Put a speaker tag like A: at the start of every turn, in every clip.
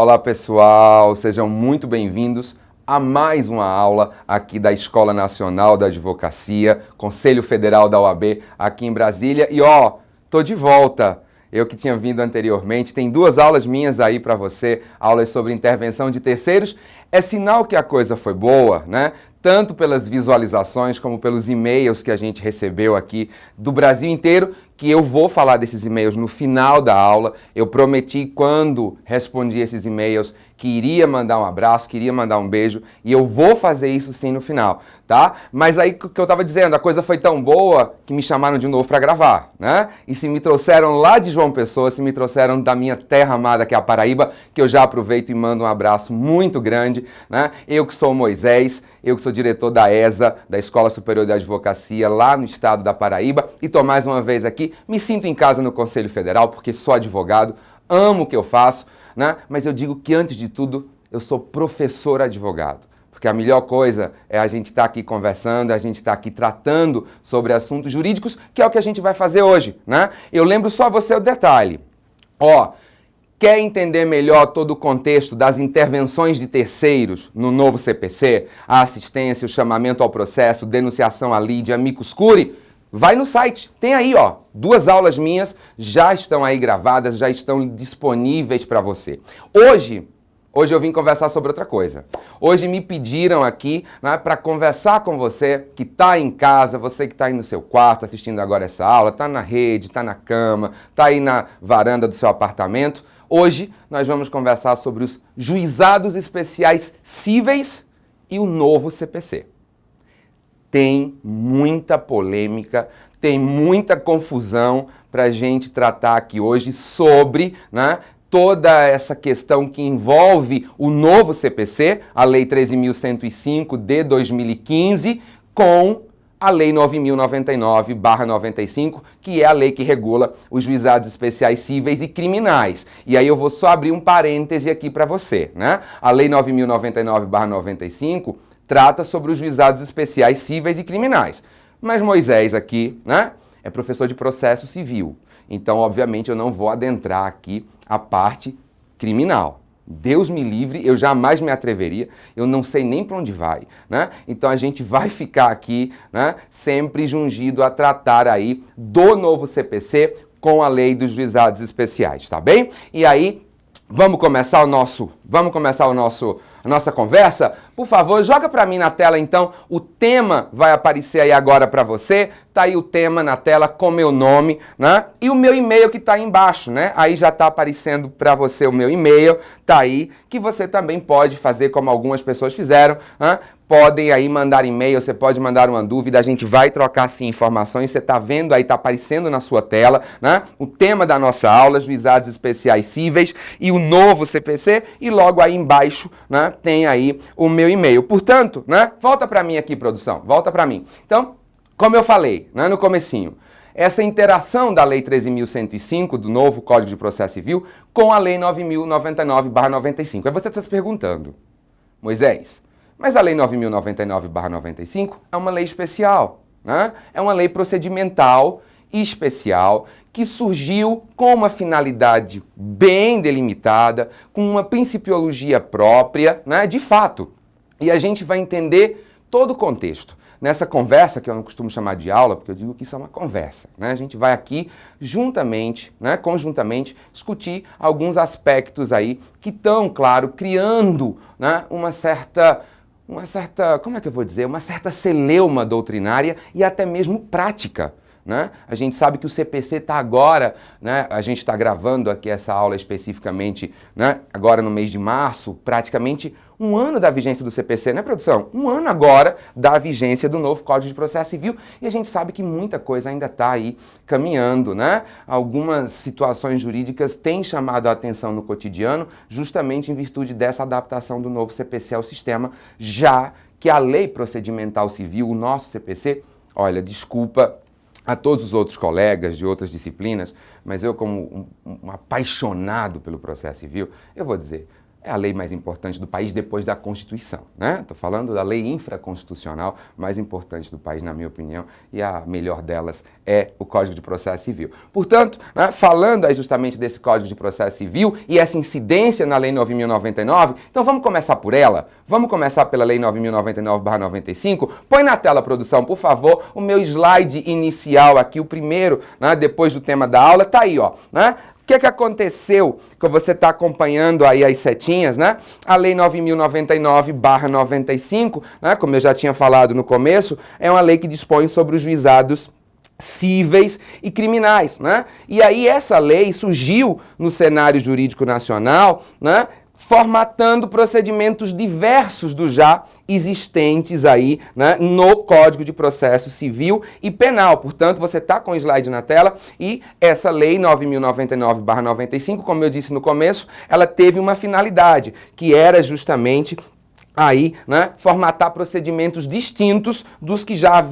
A: Olá pessoal, sejam muito bem-vindos a mais uma aula aqui da Escola Nacional da Advocacia, Conselho Federal da OAB aqui em Brasília. E tô de volta! Eu que tinha vindo anteriormente, tem 2 aulas minhas aí para você, aulas sobre intervenção de terceiros. É sinal que a coisa foi boa, né? Tanto pelas visualizações como pelos e-mails que a gente recebeu aqui do Brasil inteiro, que eu vou falar desses e-mails no final da aula. Eu prometi, quando respondi esses e-mails, que iria mandar um abraço, que iria mandar um beijo, e eu vou fazer isso sim no final, tá? Mas aí, o que eu estava dizendo, a coisa foi tão boa que me chamaram de novo para gravar, né? E se me trouxeram lá de João Pessoa, se me trouxeram da minha terra amada, que é a Paraíba, que eu já aproveito e mando um abraço muito grande, né? Eu que sou o Moisés, eu que sou diretor da ESA, da Escola Superior de Advocacia, lá no estado da Paraíba, e tô mais uma vez aqui, me sinto em casa no Conselho Federal, porque sou advogado, amo o que eu faço, né? Mas eu digo que, antes de tudo, eu sou professor advogado. Porque a melhor coisa é a gente estar aqui conversando, a gente estar aqui tratando sobre assuntos jurídicos, que é o que a gente vai fazer hoje, né? Eu lembro só a você o detalhe. Quer entender melhor todo o contexto das intervenções de terceiros no novo CPC? A assistência, o chamamento ao processo, denunciação à lide, amicus curiae? Vai no site, tem aí, 2 aulas minhas já estão aí gravadas, já estão disponíveis para você. Hoje eu vim conversar sobre outra coisa. Hoje me pediram aqui, né, para conversar com você que está em casa, você que está aí no seu quarto assistindo agora essa aula, está na rede, está na cama, está aí na varanda do seu apartamento. Hoje nós vamos conversar sobre os juizados especiais cíveis e o novo CPC. Tem muita polêmica, tem muita confusão para a gente tratar aqui hoje sobre, né, toda essa questão que envolve o novo CPC, a Lei 13.105 de 2015, com a Lei 9.099/95, que é a lei que regula os juizados especiais cíveis e criminais. E aí eu vou só abrir um parêntese aqui para você, né? A Lei 9.099/95 trata sobre os juizados especiais cíveis e criminais. Mas Moisés aqui, né, é professor de processo civil. Então, obviamente, eu não vou adentrar aqui a parte criminal. Deus me livre, eu jamais me atreveria, eu não sei nem para onde vai, né? Então a gente vai ficar aqui, né, sempre jungido a tratar aí do novo CPC com a lei dos juizados especiais, tá bem? E aí, vamos começar a nossa conversa? Por favor, joga para mim na tela, então. O tema vai aparecer aí agora para você. Tá aí o tema na tela com meu nome, né? E o meu e-mail que tá aí embaixo, né? Aí já tá aparecendo para você o meu e-mail, tá aí, que você também pode fazer como algumas pessoas fizeram, né? Podem aí mandar e-mail, você pode mandar uma dúvida, a gente vai trocar sim informações, você tá vendo aí, tá aparecendo na sua tela, né? O tema da nossa aula, juizados especiais cíveis e o novo CPC, e logo aí embaixo, né, tem aí o meu e-mail. Portanto, né, volta para mim aqui, produção, volta para mim. Então, como eu falei, né, no comecinho, essa interação da Lei 13.105, do novo Código de Processo Civil, com a Lei 9.099/95. Aí você está se perguntando, Moisés, mas a Lei 9.099/95 é uma lei especial, né? É uma lei procedimental especial que surgiu com uma finalidade bem delimitada, com uma principiologia própria, né, de fato. E a gente vai entender todo o contexto. Nessa conversa, que eu não costumo chamar de aula, porque eu digo que isso é uma conversa, né? A gente vai aqui juntamente, né, conjuntamente, discutir alguns aspectos aí que estão, claro, criando, né, uma certa, como é que eu vou dizer? Uma certa celeuma doutrinária e até mesmo prática, né? A gente sabe que o CPC está agora, né, a gente está gravando aqui essa aula especificamente, né, agora no mês de março, praticamente 1 ano da vigência do CPC, né, produção? 1 ano agora da vigência do novo Código de Processo Civil, e a gente sabe que muita coisa ainda está aí caminhando, né? Algumas situações jurídicas têm chamado a atenção no cotidiano, justamente em virtude dessa adaptação do novo CPC ao sistema, já que a Lei Procedimental Civil, o nosso CPC, olha, desculpa a todos os outros colegas de outras disciplinas, mas eu, como um apaixonado pelo processo civil, eu vou dizer, É a lei mais importante do país depois da Constituição, né? Estou falando da lei infraconstitucional mais importante do país, na minha opinião, e a melhor delas é o Código de Processo Civil. Portanto, né, falando aí justamente desse Código de Processo Civil e essa incidência na Lei 9.099, então vamos começar por ela? Vamos começar pela Lei 9.099/95? Põe na tela, produção, por favor, o meu slide inicial aqui, o primeiro, né, depois do tema da aula, tá aí, ó, né? O que aconteceu que você está acompanhando aí as setinhas, né? A Lei 9.099/95, né, como eu já tinha falado no começo, é uma lei que dispõe sobre os juizados cíveis e criminais, né? E aí essa lei surgiu no cenário jurídico nacional, né, formatando procedimentos diversos dos já existentes aí, né, no Código de Processo Civil e Penal. Portanto, você está com o slide na tela e essa lei 9.099/95, como eu disse no começo, ela teve uma finalidade, que era justamente aí, né, formatar procedimentos distintos dos que já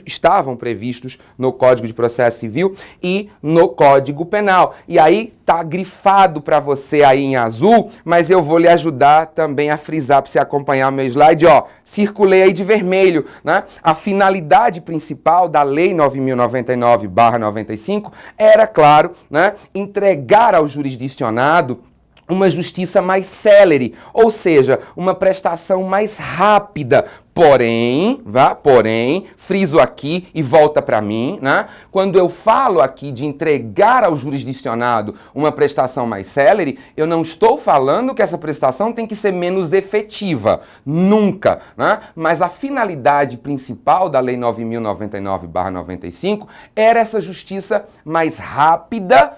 A: estavam previstos no Código de Processo Civil e no Código Penal. E aí tá grifado para você aí em azul, mas eu vou lhe ajudar também a frisar para você acompanhar o meu slide, ó. Circulei aí de vermelho, né? A finalidade principal da Lei 9.099/95 era, claro, né, entregar ao jurisdicionado uma justiça mais célere, ou seja, uma prestação mais rápida. Porém, friso aqui e volta para mim, né? Quando eu falo aqui de entregar ao jurisdicionado uma prestação mais célere, eu não estou falando que essa prestação tem que ser menos efetiva, nunca, né? Mas a finalidade principal da Lei 9.099/95 era essa justiça mais rápida,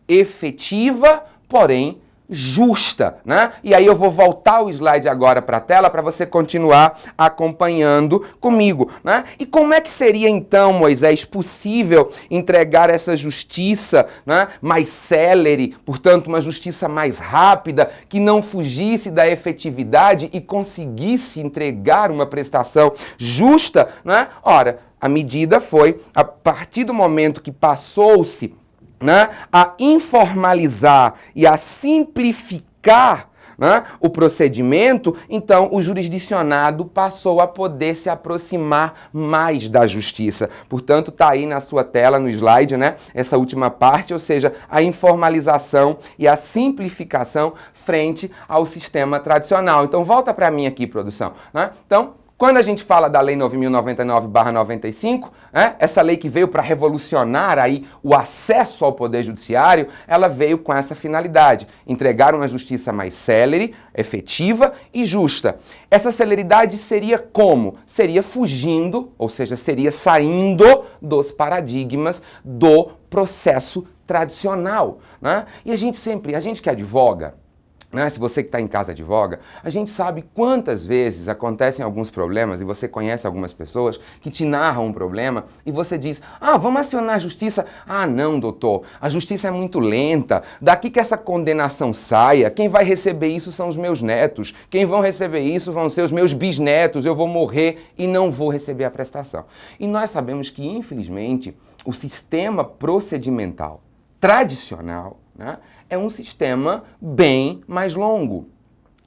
A: efetiva, porém justa, né? E aí eu vou voltar o slide agora para a tela para você continuar acompanhando comigo, né? E como é que seria então, Moisés, possível entregar essa justiça, né, mais célere, portanto uma justiça mais rápida, que não fugisse da efetividade e conseguisse entregar uma prestação justa, né? Ora, a medida foi, a partir do momento que passou-se, né, a informalizar e a simplificar, né, o procedimento, então o jurisdicionado passou a poder se aproximar mais da justiça. Portanto, está aí na sua tela, no slide, né, essa última parte, ou seja, a informalização e a simplificação frente ao sistema tradicional. Então, volta para mim aqui, produção, né? Então, quando a gente fala da Lei 9.099/95, né, essa lei que veio para revolucionar aí o acesso ao Poder Judiciário, ela veio com essa finalidade, entregar uma justiça mais célere, efetiva e justa. Essa celeridade seria como? Seria fugindo, ou seja, seria saindo dos paradigmas do processo tradicional, né? E a gente que advoga, né? Se você que está em casa advoga, a gente sabe quantas vezes acontecem alguns problemas e você conhece algumas pessoas que te narram um problema e você diz, vamos acionar a justiça. Não, doutor, a justiça é muito lenta, daqui que essa condenação saia, quem vai receber isso são os meus netos, quem vão receber isso vão ser os meus bisnetos, eu vou morrer e não vou receber a prestação. E nós sabemos que, infelizmente, o sistema procedimental tradicional, né, é um sistema bem mais longo.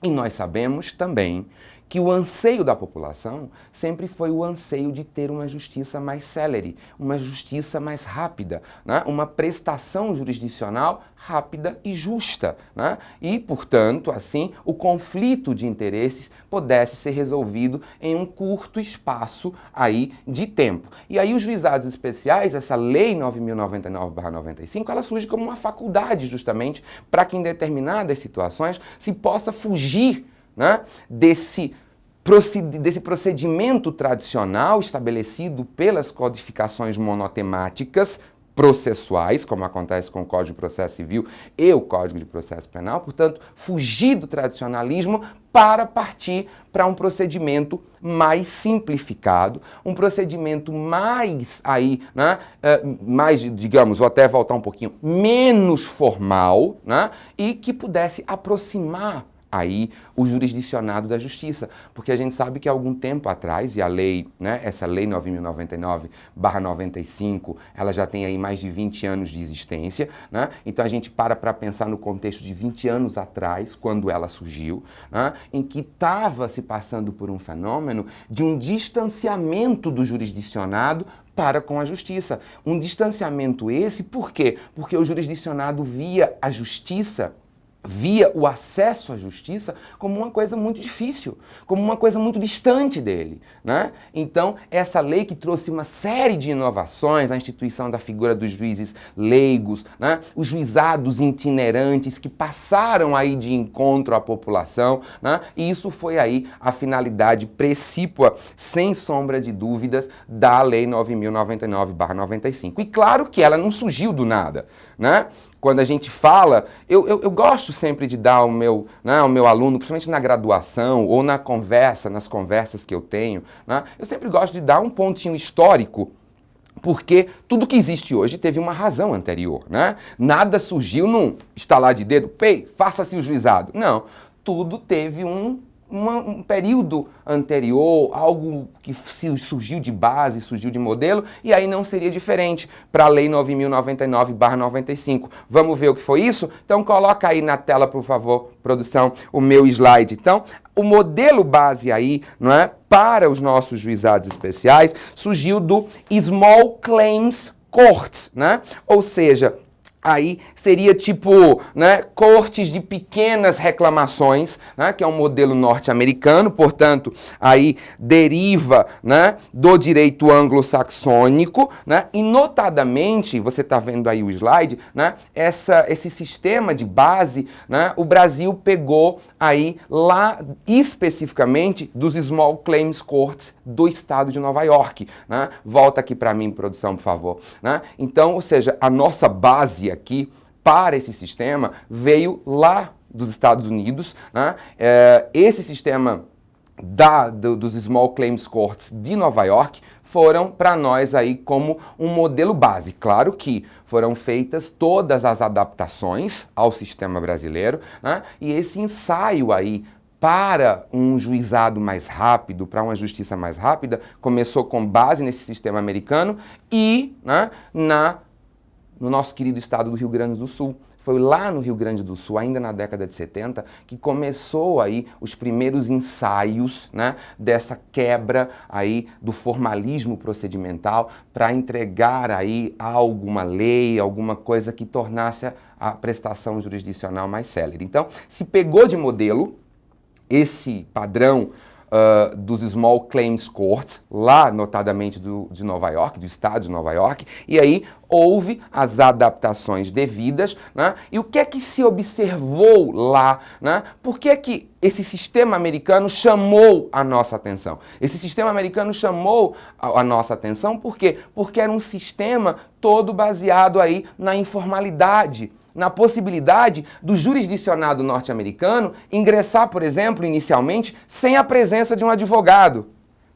A: E nós sabemos também que o anseio da população sempre foi o anseio de ter uma justiça mais célere, uma justiça mais rápida, né? Uma prestação jurisdicional rápida e justa, né? E, portanto, assim, o conflito de interesses pudesse ser resolvido em um curto espaço aí de tempo. E aí os juizados especiais, essa Lei 9.099/95, ela surge como uma faculdade justamente para que em determinadas situações se possa fugir, né, desse procedimento tradicional estabelecido pelas codificações monotemáticas processuais, como acontece com o Código de Processo Civil e o Código de Processo Penal, portanto, fugir do tradicionalismo para partir para um procedimento mais simplificado, um procedimento mais aí, né, mais, digamos, vou até voltar um pouquinho, menos formal, né, e que pudesse aproximar aí o jurisdicionado da justiça, porque a gente sabe que há algum tempo atrás, e a lei, né, essa lei 9.099/95, ela já tem aí mais de 20 anos de existência, né? Então a gente para pensar no contexto de 20 anos atrás, quando ela surgiu, né, em que estava se passando por um fenômeno de um distanciamento do jurisdicionado para com a justiça. Um distanciamento esse, por quê? Porque o jurisdicionado via a justiça, via o acesso à justiça como uma coisa muito difícil, como uma coisa muito distante dele, né? Então, essa lei que trouxe uma série de inovações, a instituição da figura dos juízes leigos, né? Os juizados itinerantes que passaram aí de encontro à população, né? E isso foi aí a finalidade precípua, sem sombra de dúvidas, da Lei 9.099/95. E claro que ela não surgiu do nada, né? Quando a gente fala, eu gosto sempre de dar ao meu aluno, principalmente na graduação ou nas conversas que eu tenho, né, eu sempre gosto de dar um pontinho histórico, porque tudo que existe hoje teve uma razão anterior, né? Nada surgiu num estalar de dedo, faça-se o juizado. Não, tudo teve um período anterior, algo que surgiu de base, surgiu de modelo, e aí não seria diferente para a Lei 9.099/95. Vamos ver o que foi isso? Então coloca aí na tela, por favor, produção, o meu slide. Então, o modelo base aí, não é, para os nossos juizados especiais surgiu do Small Claims Courts, né? Ou seja, aí seria tipo, né, cortes de pequenas reclamações, né, que é um modelo norte-americano, portanto, aí deriva, né, do direito anglo-saxônico, né, e notadamente, você está vendo aí o slide, né, esse sistema de base, né, o Brasil pegou aí lá especificamente dos Small Claims Courts do estado de Nova York, né? Volta aqui para mim, produção, por favor, né? Então, ou seja, a nossa base aqui para esse sistema veio lá dos Estados Unidos, né? Esse sistema dos Small Claims Courts de Nova York foram para nós aí como um modelo base. Claro que foram feitas todas as adaptações ao sistema brasileiro, né? E esse ensaio aí para um juizado mais rápido, para uma justiça mais rápida, começou com base nesse sistema americano e, né, no nosso querido estado do Rio Grande do Sul. Foi lá no Rio Grande do Sul, ainda na década de 70, que começou aí os primeiros ensaios, né, dessa quebra aí do formalismo procedimental para entregar aí alguma lei, alguma coisa que tornasse a prestação jurisdicional mais célere. Então, se pegou de modelo esse padrão dos Small Claims Courts, lá notadamente de Nova York, do estado de Nova York, e aí houve as adaptações devidas, né? E o que é que se observou lá, né? Por que é que esse sistema americano chamou a nossa atenção? Esse sistema americano chamou a nossa atenção por quê? Porque era um sistema todo baseado aí na informalidade, na possibilidade do jurisdicionado norte-americano ingressar, por exemplo, inicialmente, sem a presença de um advogado.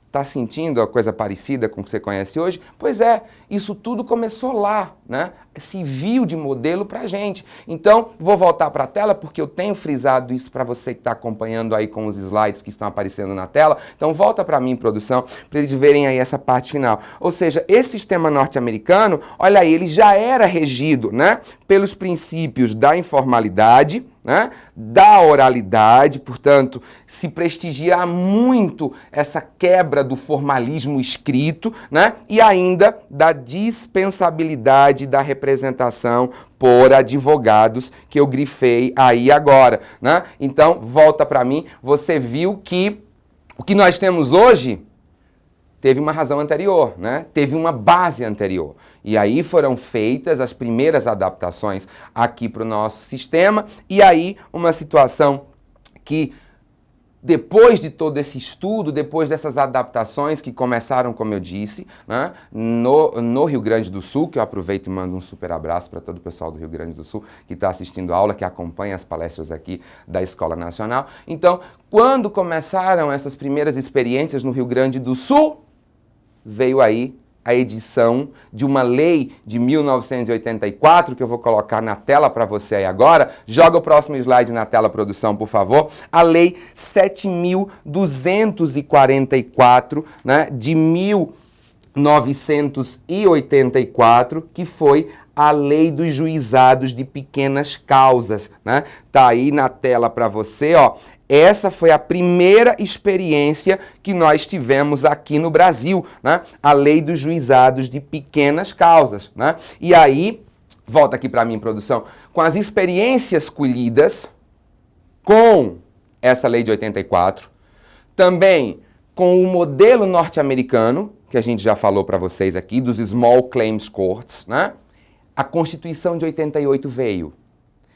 A: Está sentindo a coisa parecida com o que você conhece hoje? Pois é, isso tudo começou lá, né? Se viu de modelo para a gente. Então, vou voltar para a tela porque eu tenho frisado isso para você que está acompanhando aí com os slides que estão aparecendo na tela. Então, volta para mim, produção, para eles verem aí essa parte final. Ou seja, esse sistema norte-americano, olha aí, ele já era regido, né, pelos princípios da informalidade, né, da oralidade, portanto, se prestigia muito essa quebra do formalismo escrito, né, e ainda da dispensabilidade da representação por advogados, que eu grifei aí agora, né? Então, volta para mim, você viu que o que nós temos hoje teve uma razão anterior, né? Teve uma base anterior. E aí foram feitas as primeiras adaptações aqui para o nosso sistema, e aí uma situação que, depois de todo esse estudo, depois dessas adaptações que começaram, como eu disse, né, no Rio Grande do Sul, que eu aproveito e mando um super abraço para todo o pessoal do Rio Grande do Sul que está assistindo a aula, que acompanha as palestras aqui da Escola Nacional. Então, quando começaram essas primeiras experiências no Rio Grande do Sul, veio aí a edição de uma lei de 1984, que eu vou colocar na tela para você aí agora. Joga o próximo slide na tela, produção, por favor. A Lei 7.244, né, de 1984, que foi a Lei dos Juizados de Pequenas Causas, né? Tá aí na tela para você, ó. Essa foi a primeira experiência que nós tivemos aqui no Brasil, né? A Lei dos Juizados de Pequenas Causas, né? E aí, volta aqui para mim, produção, com as experiências colhidas com essa lei de 84, também com o modelo norte-americano, que a gente já falou para vocês aqui, dos Small Claims Courts, né? A Constituição de 88 veio.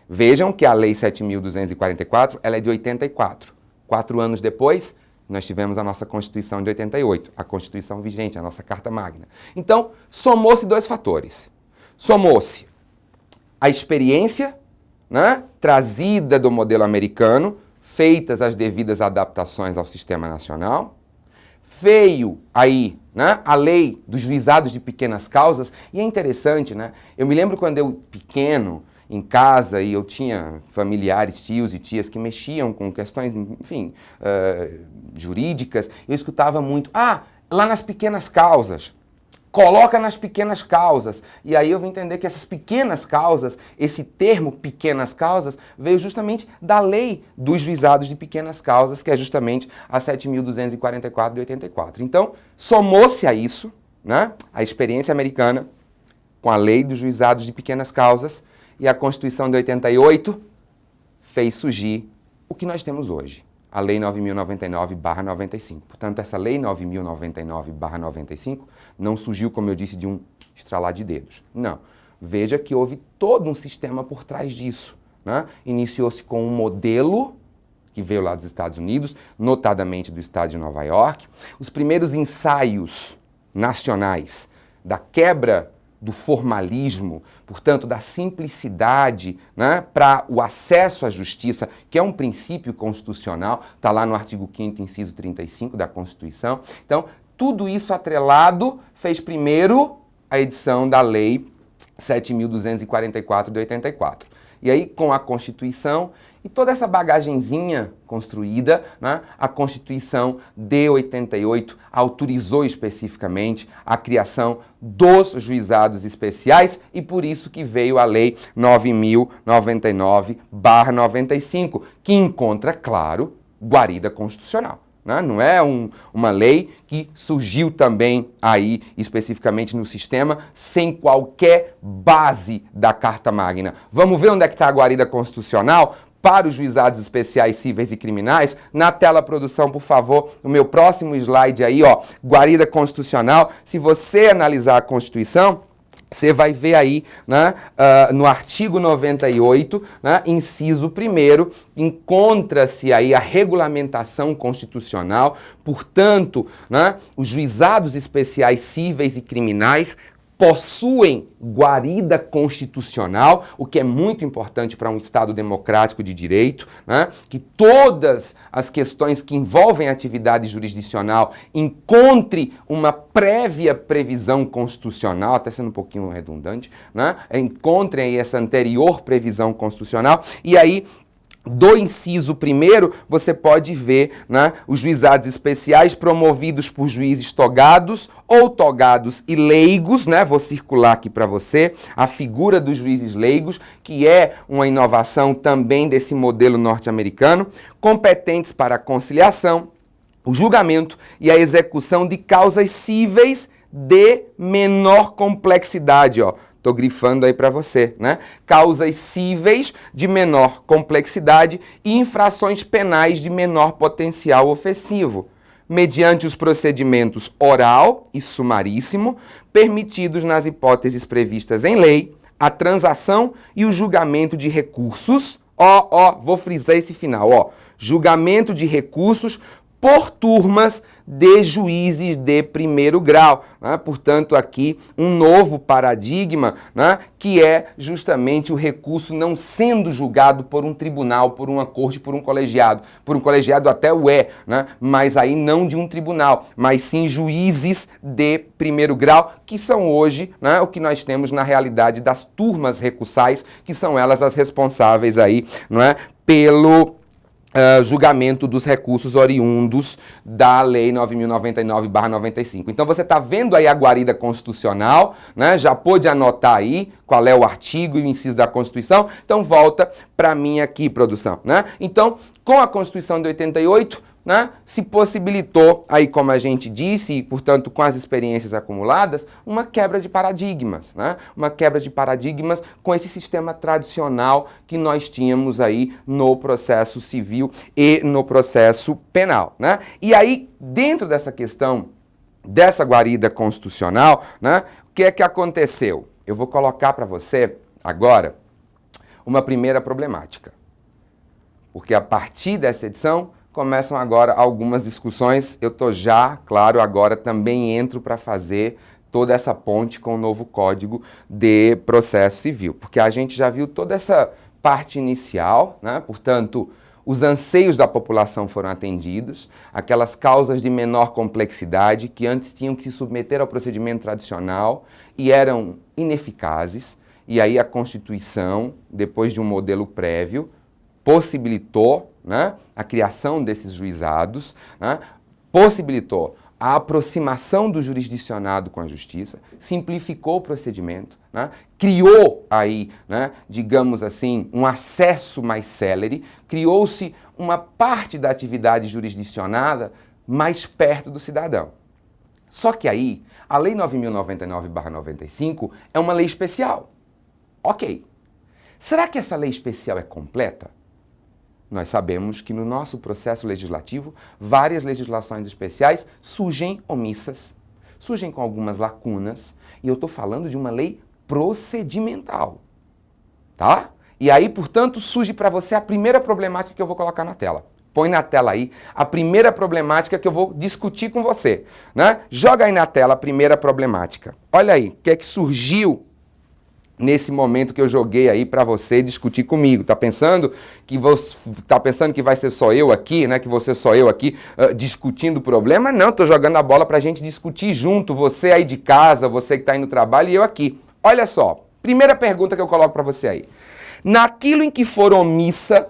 A: Vejam que a Lei 7.244, ela é de 84. 4 anos depois, nós tivemos a nossa Constituição de 88, a Constituição vigente, a nossa Carta Magna. Então, somou-se 2 fatores. Somou-se a experiência, né, trazida do modelo americano, feitas as devidas adaptações ao sistema nacional. Veio aí, né, a lei dos juizados de pequenas causas, e é interessante, né? Eu me lembro quando eu pequeno, em casa, e eu tinha familiares, tios e tias que mexiam com questões, enfim, jurídicas, eu escutava muito, lá nas pequenas causas, coloca nas pequenas causas. E aí eu vim entender que essas pequenas causas, esse termo pequenas causas, veio justamente da lei dos juizados de pequenas causas, que é justamente a 7.244 de 84. Então, somou-se a isso, né, a experiência americana com a lei dos juizados de pequenas causas, e a Constituição de 88 fez surgir o que nós temos hoje, a Lei 9.099/95. Portanto, essa Lei 9.099/95 não surgiu, como eu disse, de um estralar de dedos. Não. Veja que houve todo um sistema por trás disso, né? Iniciou-se com um modelo que veio lá dos Estados Unidos, notadamente do estado de Nova York. Os primeiros ensaios nacionais da quebra do formalismo, portanto, da simplicidade, né, para o acesso à justiça, que é um princípio constitucional, está lá no artigo 5º, inciso 35 da Constituição. Então, tudo isso atrelado fez primeiro a edição da Lei 7.244 de 84. E aí, com a Constituição e toda essa bagagenzinha construída, né, a Constituição de 88 autorizou especificamente a criação dos juizados especiais e por isso que veio a Lei 9.099/95, que encontra, claro, guarida constitucional. Não é uma lei que surgiu também aí, especificamente no sistema, sem qualquer base da Carta Magna. Vamos ver onde é que está a guarida constitucional para os juizados especiais cíveis e criminais? Na tela, produção, por favor, o meu próximo slide aí, ó, guarida constitucional. Se você analisar a Constituição, você vai ver aí, né, no artigo 98, né, inciso 1º, encontra-se aí a regulamentação constitucional. Portanto, né, os juizados especiais cíveis e criminais possuem guarida constitucional, o que é muito importante para um Estado democrático de direito, né? Que todas as questões que envolvem a atividade jurisdicional encontre uma prévia previsão constitucional, até sendo um pouquinho redundante, né? Encontrem aí essa anterior previsão constitucional, e aí do inciso 1º, você pode ver, né, os juizados especiais promovidos por juízes togados ou togados e leigos, né? Vou circular aqui para você a figura dos juízes leigos, que é uma inovação também desse modelo norte-americano, competentes para a conciliação, o julgamento e a execução de causas cíveis de menor complexidade, ó. Estou grifando aí para você, né? Causas cíveis de menor complexidade e infrações penais de menor potencial ofensivo, mediante os procedimentos oral e sumaríssimo, permitidos nas hipóteses previstas em lei, a transação e o julgamento de recursos, vou frisar esse final, julgamento de recursos por turmas de juízes de primeiro grau, né? Portanto, aqui um novo paradigma, né? Que é justamente o recurso não sendo julgado por um tribunal, por uma corte, por um colegiado. Por um colegiado até o é, né? Mas aí não de um tribunal, mas sim juízes de primeiro grau, que são hoje, né, o que nós temos na realidade das turmas recursais, que são elas as responsáveis aí, não é, pelo julgamento dos recursos oriundos da Lei 9.099/95. Então você está vendo aí a guarida constitucional, né? Já pôde anotar aí qual é o artigo e o inciso da Constituição. Então volta para mim aqui, produção, né? Então, com a Constituição de 88, né, se possibilitou aí, como a gente disse, e portanto com as experiências acumuladas, uma quebra de paradigmas, né? Uma quebra de paradigmas com esse sistema tradicional que nós tínhamos aí no processo civil e no processo penal, né? E aí, dentro dessa questão dessa guarida constitucional, né, o que é que aconteceu? Eu vou colocar para você agora uma primeira problemática, porque a partir dessa edição começam agora algumas discussões. Eu estou já, claro, agora também entro para fazer toda essa ponte com o novo Código de Processo Civil, porque a gente já viu toda essa parte inicial, né? Portanto, os anseios da população foram atendidos, aquelas causas de menor complexidade que antes tinham que se submeter ao procedimento tradicional e eram ineficazes, e aí a Constituição, depois de um modelo prévio, possibilitou, né, a criação desses juizados, né, possibilitou a aproximação do jurisdicionado com a justiça, simplificou o procedimento, né, criou aí, né, digamos assim, um acesso mais célere, criou-se uma parte da atividade jurisdicionada mais perto do cidadão. Só que aí, a Lei 9.099/95 é uma lei especial. Ok. Será que essa lei especial é completa? Nós sabemos que no nosso processo legislativo, várias legislações especiais surgem omissas, surgem com algumas lacunas, e eu estou falando de uma lei procedimental, tá? E aí, portanto, surge para você a primeira problemática que eu vou colocar na tela. Põe na tela aí a primeira problemática que eu vou discutir com você, né? Joga aí na tela a primeira problemática. Olha aí, o que é que surgiu nesse momento que eu joguei aí para você discutir comigo. Tá pensando que vai ser só eu aqui, né? Que você só eu aqui discutindo o problema? Não, tô jogando a bola pra gente discutir junto, você aí de casa, você que tá aí no trabalho e eu aqui. Olha só, primeira pergunta que eu coloco para você aí. Naquilo em que for omissa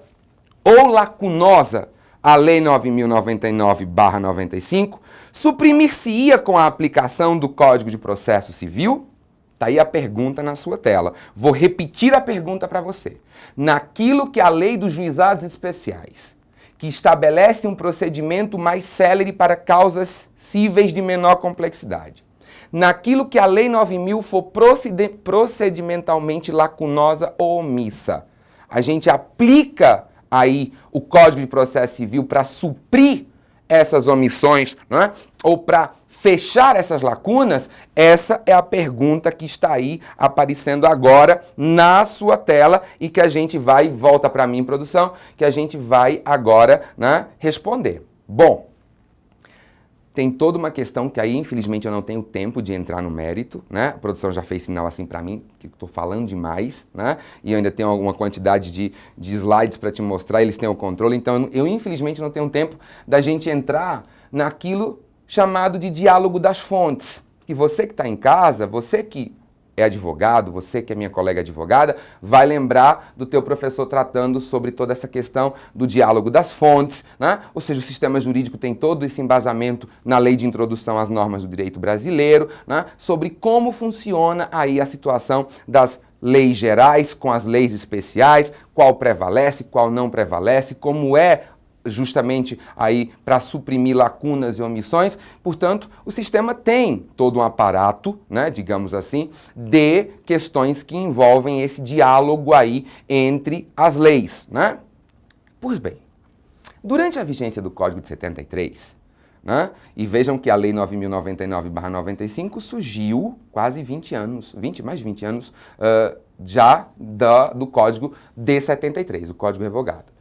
A: ou lacunosa a Lei 9.099/95, suprimir-se-ia com a aplicação do Código de Processo Civil? Está aí a pergunta na sua tela. Vou repetir a pergunta para você. Naquilo que a Lei dos Juizados Especiais, que estabelece um procedimento mais célere para causas cíveis de menor complexidade, naquilo que a Lei 9.000 for procedimentalmente lacunosa ou omissa, a gente aplica aí o Código de Processo Civil para suprir essas omissões, não é? Ou para fechar essas lacunas? Essa é a pergunta que está aí aparecendo agora na sua tela e que a gente vai, volta para mim, produção, que a gente vai agora, né, responder. Bom, tem toda uma questão que aí, infelizmente, eu não tenho tempo de entrar no mérito, né? A produção já fez sinal assim para mim, que estou falando demais, né? E eu ainda tenho alguma quantidade de slides para te mostrar, eles têm o controle, então eu infelizmente não tenho tempo da gente entrar naquilo chamado de diálogo das fontes. Que você que está em casa, você que é advogado, você que é minha colega advogada, vai lembrar do teu professor tratando sobre toda essa questão do diálogo das fontes, né? Ou seja, o sistema jurídico tem todo esse embasamento na Lei de Introdução às Normas do Direito Brasileiro, né? Sobre como funciona aí a situação das leis gerais com as leis especiais, qual prevalece, qual não prevalece, como é justamente aí para suprimir lacunas e omissões. Portanto, o sistema tem todo um aparato, né, digamos assim, de questões que envolvem esse diálogo aí entre as leis, né? Pois bem, durante a vigência do Código de 73, né, e vejam que a Lei 9.099/95 surgiu quase 20 anos, mais de 20 anos já do Código de 73, o Código Revogado.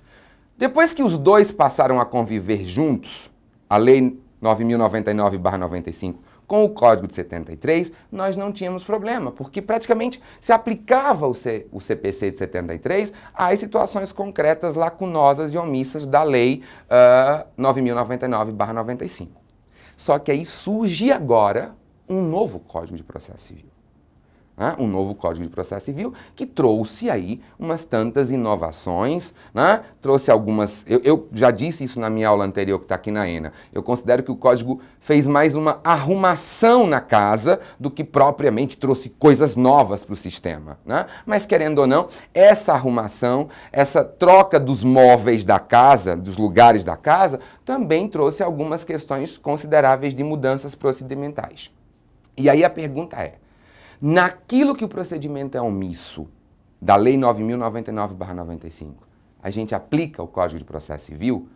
A: Depois que os dois passaram a conviver juntos, a Lei 9.099/95, com o Código de 73, nós não tínhamos problema, porque praticamente se aplicava o CPC de 73 às situações concretas, lacunosas e omissas da Lei 9.099/95. Só que aí surge agora um novo Código de Processo Civil. Né? Um novo Código de Processo Civil que trouxe aí umas tantas inovações, né? Trouxe algumas... Eu já disse isso na minha aula anterior que está aqui na ENA. Eu considero que o Código fez mais uma arrumação na casa do que propriamente trouxe coisas novas para o sistema. Né? Mas querendo ou não, essa arrumação, essa troca dos móveis da casa, dos lugares da casa, também trouxe algumas questões consideráveis de mudanças procedimentais. E aí a pergunta é, naquilo que o procedimento é omisso da Lei 9.099/95, a gente aplica o Código de Processo Civil?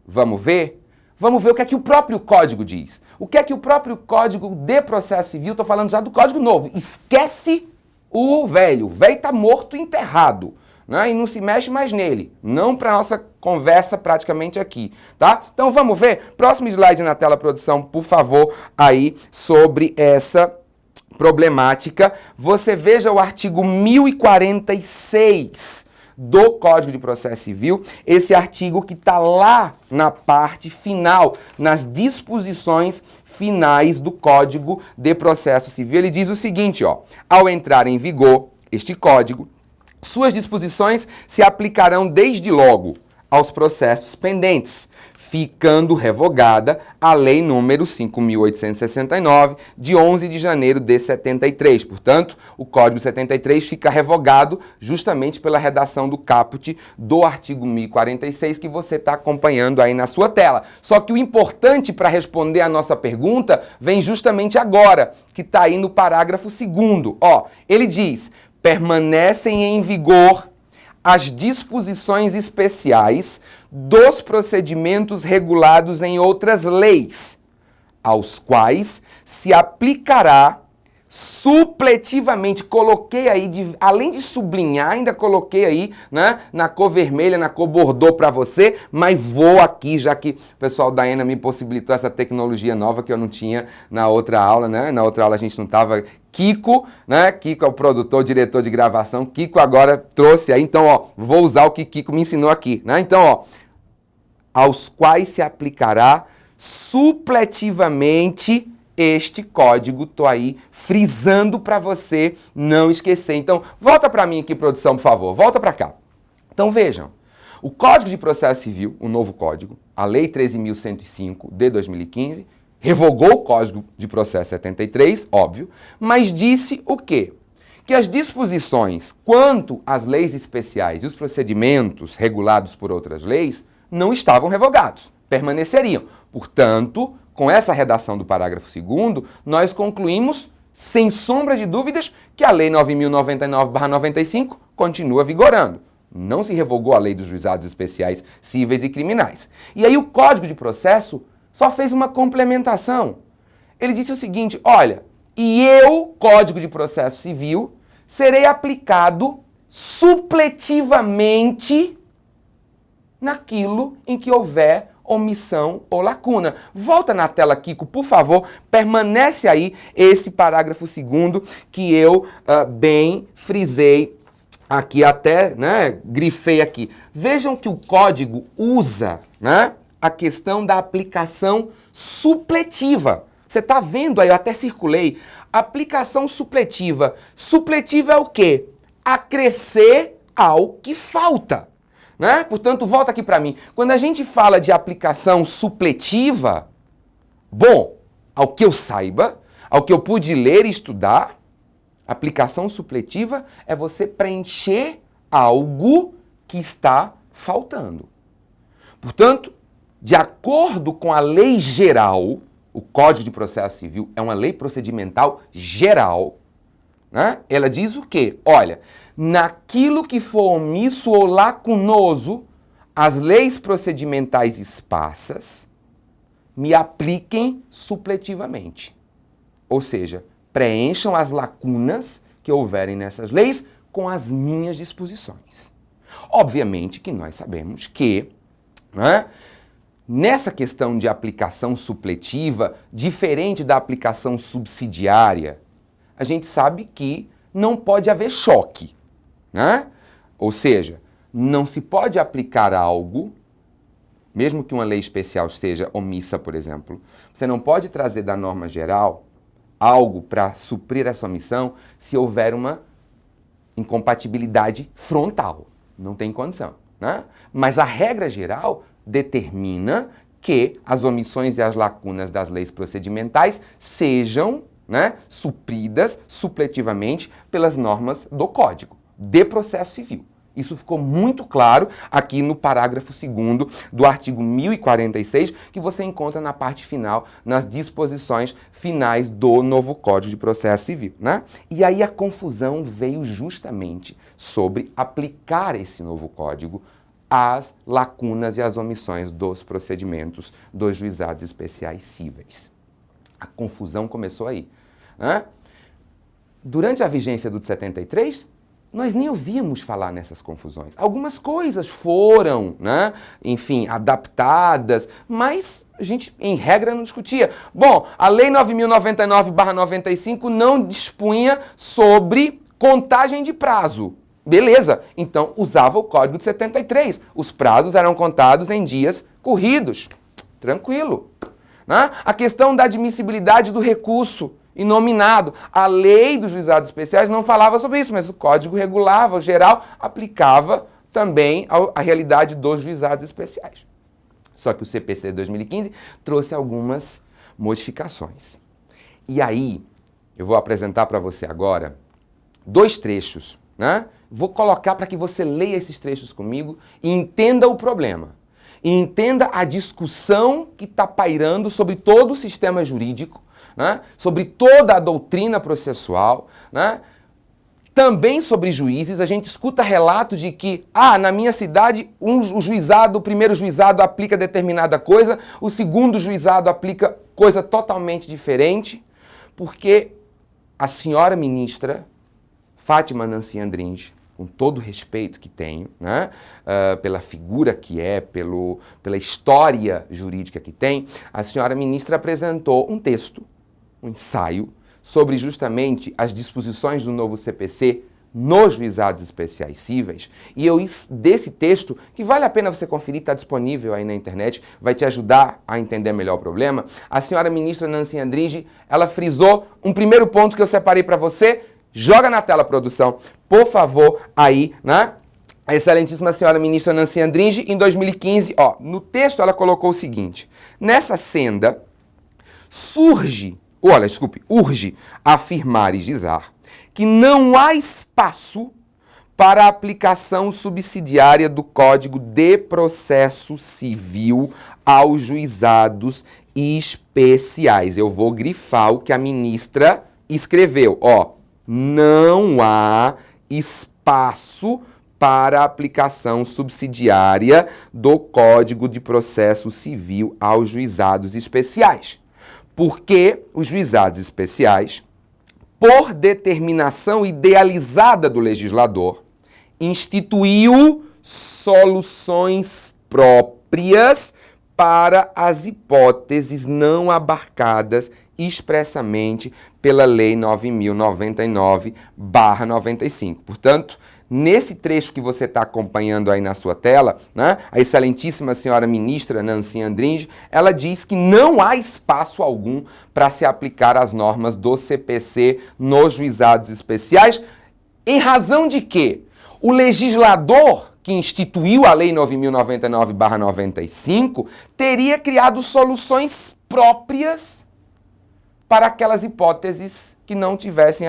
A: Vamos ver? Vamos ver o que é que o próprio Código diz. O que é que o próprio Código de Processo Civil, estou falando já do Código Novo, esquece o velho. O velho está morto e enterrado, né? E não se mexe mais nele. Não para nossa conversa praticamente aqui, tá? Então vamos ver? Próximo slide na tela, produção, por favor, aí sobre essa problemática. Você veja o artigo 1046 do Código de Processo Civil, esse artigo que está lá na parte final, nas disposições finais do Código de Processo Civil. Ele diz o seguinte, ó, ao entrar em vigor este Código, suas disposições se aplicarão desde logo aos processos pendentes, ficando revogada a Lei número 5.869, de 11 de janeiro de 73. Portanto, o Código 73 fica revogado justamente pela redação do caput do artigo 1046 que você está acompanhando aí na sua tela. Só que o importante para responder a nossa pergunta vem justamente agora, que está aí no parágrafo 2º. Ó, ele diz, permanecem em vigor as disposições especiais dos procedimentos regulados em outras leis, aos quais se aplicará supletivamente, coloquei aí, além de sublinhar, ainda coloquei aí, né, na cor vermelha, na cor bordô para você, mas vou aqui, já que o pessoal da ENA me possibilitou essa tecnologia nova que eu não tinha na outra aula, né? Na outra aula a gente não estava... Kiko, né? Kiko é o produtor, diretor de gravação. Kiko agora trouxe aí, então, ó, vou usar o que Kiko me ensinou aqui, né? Então, ó, aos quais se aplicará supletivamente este código. Tô aí frisando para você não esquecer. Então, volta para mim aqui, produção, por favor. Volta para cá. Então, vejam. O Código de Processo Civil, o novo código, a Lei 13.105 de 2015, revogou o Código de Processo 73, óbvio, mas disse o quê? Que as disposições quanto às leis especiais e os procedimentos regulados por outras leis não estavam revogados, permaneceriam. Portanto, com essa redação do parágrafo 2º, nós concluímos, sem sombra de dúvidas, que a Lei 9.099/95 continua vigorando. Não se revogou a Lei dos Juizados Especiais Cíveis e Criminais. E aí o Código de Processo só fez uma complementação. Ele disse o seguinte, olha, e eu, Código de Processo Civil, serei aplicado supletivamente naquilo em que houver omissão ou lacuna. Volta na tela, Kiko, por favor, permanece aí esse parágrafo 2º que eu bem frisei aqui, até, né, grifei aqui. Vejam que o código usa, né, a questão da aplicação supletiva. Você está vendo aí, eu até circulei, aplicação supletiva. Supletiva é o quê? Acrescer ao que falta, né? Portanto, volta aqui para mim. Quando a gente fala de aplicação supletiva, bom, ao que eu saiba, ao que eu pude ler e estudar, aplicação supletiva é você preencher algo que está faltando. Portanto, de acordo com a lei geral, o Código de Processo Civil é uma lei procedimental geral, né? Ela diz o quê? Olha, naquilo que for omisso ou lacunoso, as leis procedimentais esparsas me apliquem supletivamente. Ou seja, preencham as lacunas que houverem nessas leis com as minhas disposições. Obviamente que nós sabemos que, né, nessa questão de aplicação supletiva, diferente da aplicação subsidiária, a gente sabe que não pode haver choque, né? Ou seja, não se pode aplicar algo, mesmo que uma lei especial seja omissa, por exemplo, você não pode trazer da norma geral algo para suprir essa omissão se houver uma incompatibilidade frontal. Não tem condição, né? Mas a regra geral determina que as omissões e as lacunas das leis procedimentais sejam, né, supridas supletivamente pelas normas do Código de Processo Civil. Isso ficou muito claro aqui no parágrafo 2º do artigo 1046, que você encontra na parte final, nas disposições finais do novo Código de Processo Civil, né? E aí a confusão veio justamente sobre aplicar esse novo Código às lacunas e às omissões dos procedimentos dos juizados especiais cíveis. A confusão começou aí, né? Durante a vigência do de 73, nós nem ouvíamos falar nessas confusões. Algumas coisas foram, né, enfim, adaptadas, mas a gente, em regra, não discutia. Bom, a Lei 9.099/95 não dispunha sobre contagem de prazo. Beleza, então usava o Código de 73. Os prazos eram contados em dias corridos. Tranquilo. Né? A questão da admissibilidade do recurso inominado. A lei dos juizados especiais não falava sobre isso, mas o Código regulava, o geral aplicava também a realidade dos juizados especiais. Só que o CPC de 2015 trouxe algumas modificações. E aí, eu vou apresentar para você agora 2 trechos, né? Vou colocar para que você leia esses trechos comigo e entenda o problema. E entenda a discussão que está pairando sobre todo o sistema jurídico, né? Sobre toda a doutrina processual, né? Também sobre juízes. A gente escuta relatos de que, na minha cidade, o primeiro juizado aplica determinada coisa, o segundo juizado aplica coisa totalmente diferente, porque a senhora ministra Fátima Nancy Andringe, com todo o respeito que tenho, né, pela figura que é, pela história jurídica que tem, a senhora ministra apresentou um texto, um ensaio, sobre justamente as disposições do novo CPC nos juizados especiais cíveis, e desse texto, que vale a pena você conferir, está disponível aí na internet, vai te ajudar a entender melhor o problema, a senhora ministra Nancy Andringe, ela frisou um primeiro ponto que eu separei para você. Joga na tela, produção, por favor, aí, né? A excelentíssima senhora ministra Nancy Andringe, em 2015, no texto ela colocou o seguinte: nessa senda, urge afirmar e gizar que não há espaço para a aplicação subsidiária do Código de Processo Civil aos juizados especiais. Eu vou grifar o que a ministra escreveu, não há espaço para a aplicação subsidiária do Código de Processo Civil aos juizados especiais. Porque os juizados especiais, por determinação idealizada do legislador, instituiu soluções próprias para as hipóteses não abarcadas expressamente pela Lei 9.099/95. Portanto, nesse trecho que você está acompanhando aí na sua tela, né, a excelentíssima senhora ministra Nancy Andringe, ela diz que não há espaço algum para se aplicar as normas do CPC nos juizados especiais, em razão de que o legislador que instituiu a Lei 9.099/95 teria criado soluções próprias para aquelas hipóteses que não tivessem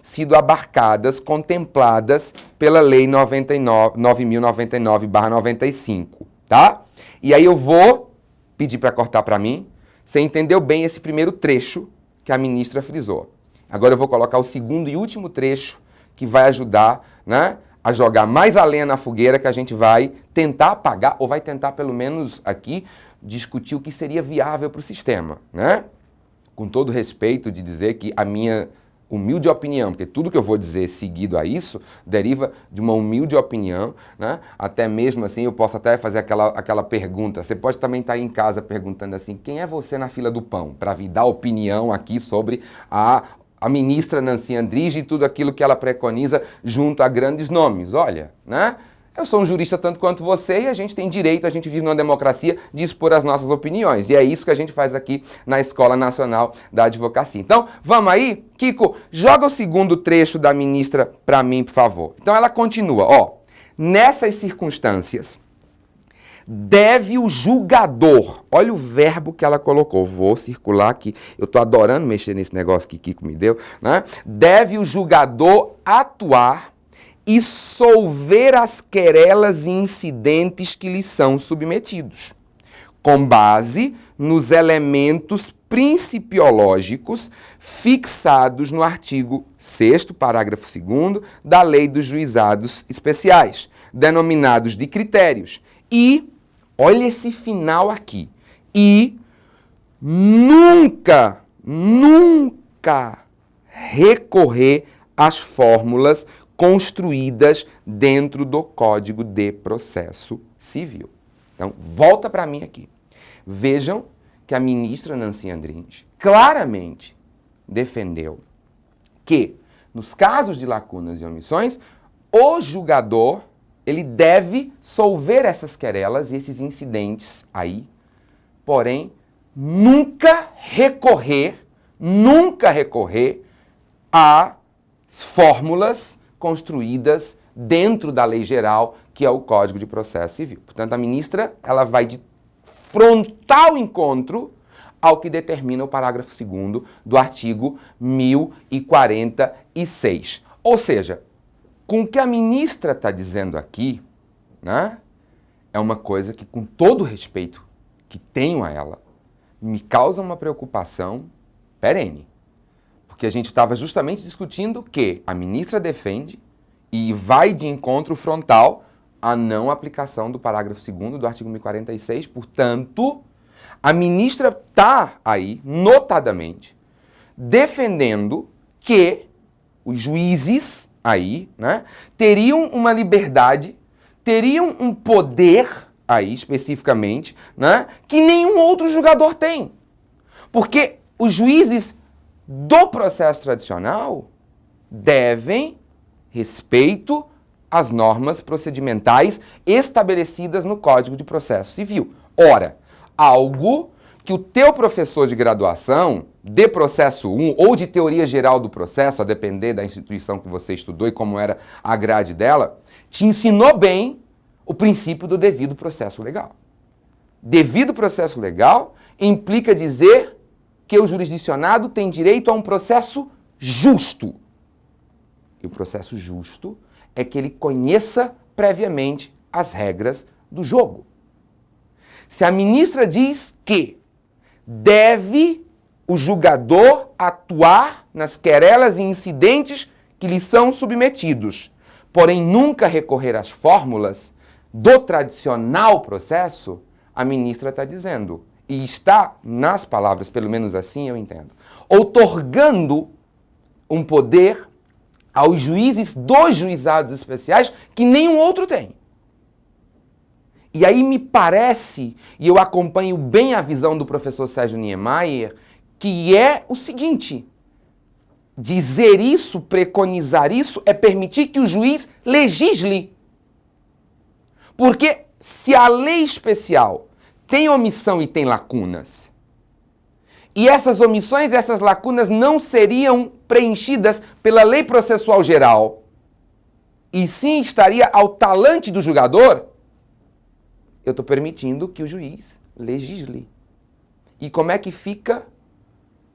A: sido abarcadas, contempladas pela Lei 9.099/95, tá? E aí eu vou pedir para cortar para mim. Você entendeu bem esse primeiro trecho que a ministra frisou. Agora eu vou colocar o segundo e último trecho que vai ajudar, né, a jogar mais a lenha na fogueira, que a gente vai tentar apagar, ou vai tentar pelo menos aqui discutir o que seria viável para o sistema, né? Com todo respeito de dizer que a minha humilde opinião, porque tudo que eu vou dizer seguido a isso deriva de uma humilde opinião, né? Até mesmo assim eu posso até fazer aquela pergunta. Você pode também estar em casa perguntando assim, quem é você na fila do pão? Para vir dar opinião aqui sobre a ministra Nancy Andrighi e tudo aquilo que ela preconiza junto a grandes nomes. Olha, né? Eu sou um jurista tanto quanto você e a gente tem direito, a gente vive numa democracia de expor as nossas opiniões. E é isso que a gente faz aqui na Escola Nacional da Advocacia. Então, vamos aí? Kiko, joga o segundo trecho da ministra para mim, por favor. Então ela continua, ó. Nessas circunstâncias, deve o julgador, olha o verbo que ela colocou, vou circular aqui, eu tô adorando mexer nesse negócio que Kiko me deu, né? Deve o julgador atuar e solver as querelas e incidentes que lhe são submetidos, com base nos elementos principiológicos fixados no artigo 6º, parágrafo 2º, da Lei dos Juizados Especiais, denominados de critérios. E, olha esse final aqui, e nunca recorrer às fórmulas construídas dentro do Código de Processo Civil. Então, volta para mim aqui. Vejam que a ministra Nancy Andrighi claramente defendeu que, nos casos de lacunas e omissões, o julgador ele deve solver essas querelas e esses incidentes aí, porém, nunca recorrer às fórmulas construídas dentro da lei geral, que é o Código de Processo Civil. Portanto, a ministra ela vai de frontal encontro ao que determina o parágrafo 2º do artigo 1046. Ou seja, com o que a ministra está dizendo aqui, né, é uma coisa que, com todo o respeito que tenho a ela, me causa uma preocupação perene. Porque a gente estava justamente discutindo que a ministra defende e vai de encontro frontal à não aplicação do parágrafo 2º do artigo 1046. Portanto, a ministra está aí, notadamente, defendendo que os juízes aí, né, teriam uma liberdade, teriam um poder aí, especificamente, né, que nenhum outro julgador tem. Porque os juízes do processo tradicional devem respeito às normas procedimentais estabelecidas no Código de Processo Civil. Ora, algo que o teu professor de graduação, de processo 1 ou de teoria geral do processo, a depender da instituição que você estudou e como era a grade dela, te ensinou bem o princípio do devido processo legal. Devido processo legal implica dizer que o jurisdicionado tem direito a um processo justo. E o processo justo é que ele conheça previamente as regras do jogo. Se a ministra diz que deve o julgador atuar nas querelas e incidentes que lhe são submetidos, porém nunca recorrer às fórmulas do tradicional processo, a ministra está dizendo, e está nas palavras, pelo menos assim eu entendo, outorgando um poder aos juízes dos juizados especiais que nenhum outro tem. E aí me parece, e eu acompanho bem a visão do professor Sérgio Niemeyer, que é o seguinte: dizer isso, preconizar isso, é permitir que o juiz legisle. Porque se a lei especial tem omissão e tem lacunas, e essas omissões e essas lacunas não seriam preenchidas pela lei processual geral, e sim estaria ao talante do julgador, eu estou permitindo que o juiz legisle. E como é que fica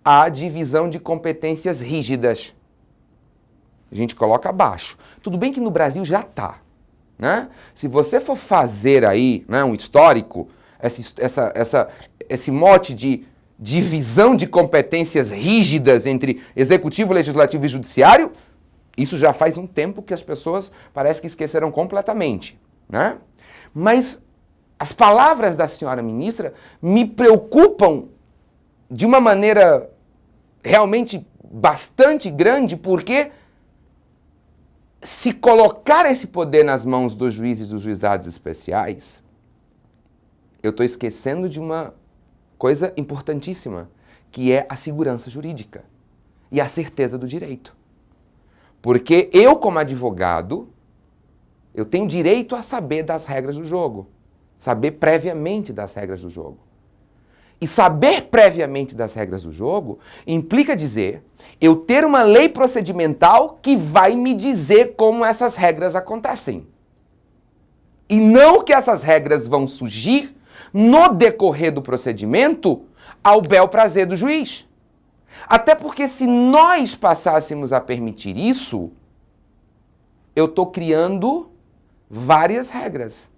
A: a divisão de competências rígidas? A gente coloca abaixo. Tudo bem que no Brasil já está, né? Se você for fazer aí, né, um histórico, esse mote de divisão de competências rígidas entre executivo, legislativo e judiciário, isso já faz um tempo que as pessoas parece que esqueceram completamente, né? Mas as palavras da senhora ministra me preocupam de uma maneira realmente bastante grande, porque se colocar esse poder nas mãos dos juízes dos juizados especiais, eu estou esquecendo de uma coisa importantíssima, que é a segurança jurídica e a certeza do direito. Porque eu, como advogado, eu tenho direito a saber das regras do jogo, saber previamente das regras do jogo. E saber previamente das regras do jogo implica dizer eu ter uma lei procedimental que vai me dizer como essas regras acontecem. E não que essas regras vão surgir no decorrer do procedimento ao bel prazer do juiz. Até porque se nós passássemos a permitir isso, eu estou criando várias regras.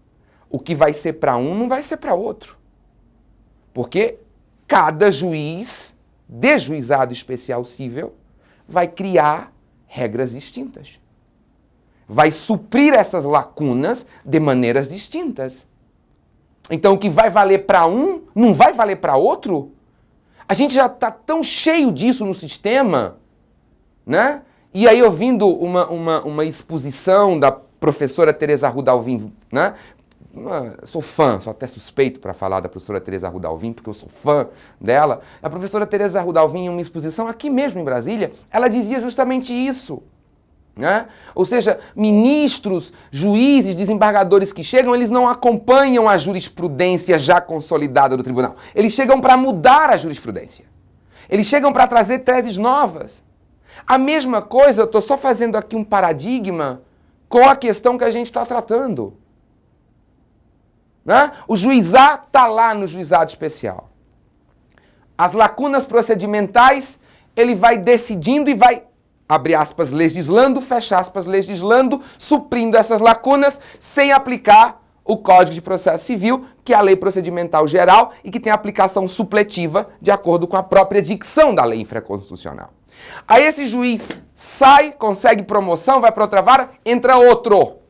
A: O que vai ser para um não vai ser para outro. Porque cada juiz de juizado especial cível vai criar regras distintas. Vai suprir essas lacunas de maneiras distintas. Então, o que vai valer para um não vai valer para outro? A gente já está tão cheio disso no sistema, né? E aí, ouvindo uma exposição da professora Teresa Arruda Alvim, né? Sou fã, sou até suspeito para falar da professora Teresa Arruda Alvim, porque eu sou fã dela. A professora Teresa Arruda Alvim, em uma exposição aqui mesmo em Brasília, ela dizia justamente isso. Né? Ou seja, ministros, juízes, desembargadores que chegam, eles não acompanham a jurisprudência já consolidada do tribunal. Eles chegam para mudar a jurisprudência. Eles chegam para trazer teses novas. A mesma coisa, eu estou só fazendo aqui um paradigma com a questão que a gente está tratando. Né? O juizado está lá no juizado especial. As lacunas procedimentais, ele vai decidindo e vai, abre aspas, legislando, fecha aspas, legislando, suprindo essas lacunas sem aplicar o Código de Processo Civil, que é a lei procedimental geral e que tem aplicação supletiva de acordo com a própria dicção da lei infraconstitucional. Aí esse juiz sai, consegue promoção, vai para outra vara, entra outro,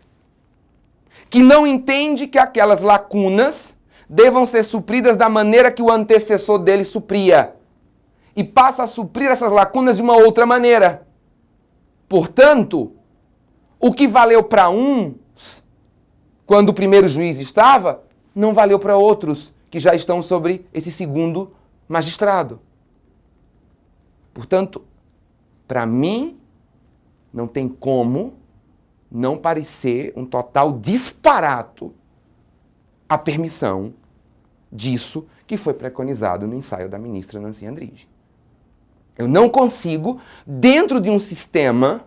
A: que não entende que aquelas lacunas devam ser supridas da maneira que o antecessor dele supria. E passa a suprir essas lacunas de uma outra maneira. Portanto, o que valeu para uns, quando o primeiro juiz estava, não valeu para outros, que já estão sobre esse segundo magistrado. Portanto, para mim, não tem como não parecer um total disparato a permissão disso que foi preconizado no ensaio da ministra Nancy Andrighi. Eu não consigo, dentro de um sistema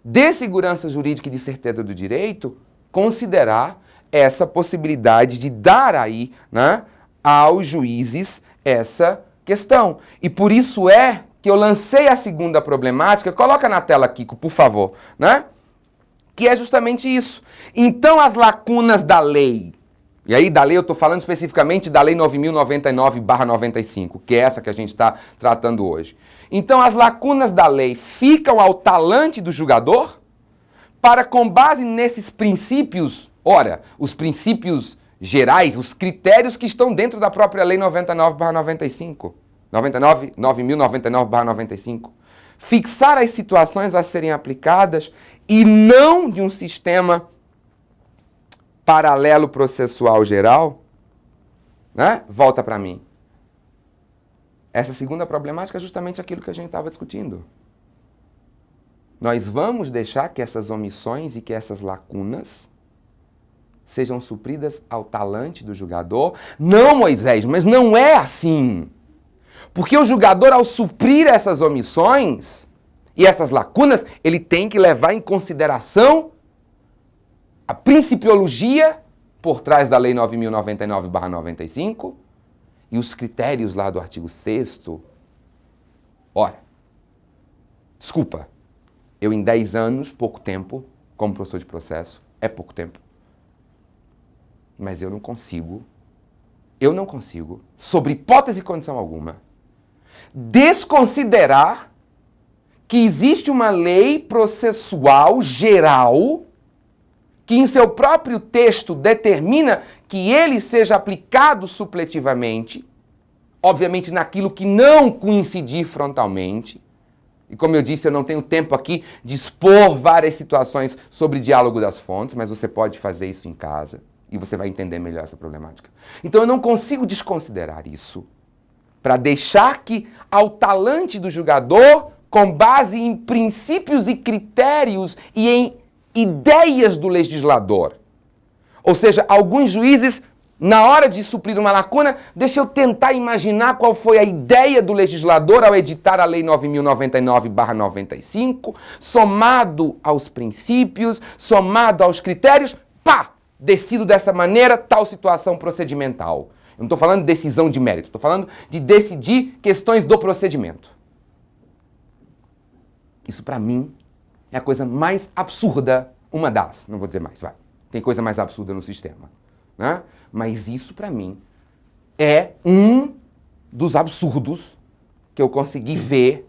A: de segurança jurídica e de certeza do direito, considerar essa possibilidade de dar aí, né, aos juízes essa questão. E por isso é que eu lancei a segunda problemática. Coloca na tela, Kiko, por favor, né? Que é justamente isso. Então, as lacunas da lei, e aí da lei eu estou falando especificamente da Lei 9.099/95, que é essa que a gente está tratando hoje. Então, as lacunas da lei ficam ao talante do julgador para, com base nesses princípios, ora, os princípios gerais, os critérios que estão dentro da própria Lei 99/95, 9.099/95, fixar as situações a serem aplicadas e não de um sistema paralelo processual geral, né? Volta para mim. Essa segunda problemática é justamente aquilo que a gente estava discutindo. Nós vamos deixar que essas omissões e que essas lacunas sejam supridas ao talante do julgador? Não, Moisés, mas não é assim. Porque o julgador, ao suprir essas omissões e essas lacunas, ele tem que levar em consideração a principiologia por trás da Lei 9.099/95 e os critérios lá do artigo 6º. Ora, desculpa, eu em 10 anos, pouco tempo, como professor de processo, é pouco tempo, mas eu não consigo, sob hipótese e condição alguma, desconsiderar que existe uma lei processual geral que em seu próprio texto determina que ele seja aplicado supletivamente, obviamente naquilo que não coincidir frontalmente, E como eu disse, eu não tenho tempo aqui de expor várias situações sobre diálogo das fontes, mas você pode fazer isso em casa e você vai entender melhor essa problemática. Então eu não consigo desconsiderar isso para deixar que ao talante do julgador, com base em princípios e critérios e em ideias do legislador. Ou seja, alguns juízes, na hora de suprir uma lacuna, deixa eu tentar imaginar qual foi a ideia do legislador ao editar a Lei 9.099/95, somado aos princípios, somado aos critérios, pá! Decido dessa maneira tal situação procedimental. Eu não estou falando de decisão de mérito, estou falando de decidir questões do procedimento. Isso, para mim, é a coisa mais absurda, uma das, não vou dizer mais, vai. Tem coisa mais absurda no sistema, né? Mas isso, para mim, é um dos absurdos que eu consegui ver,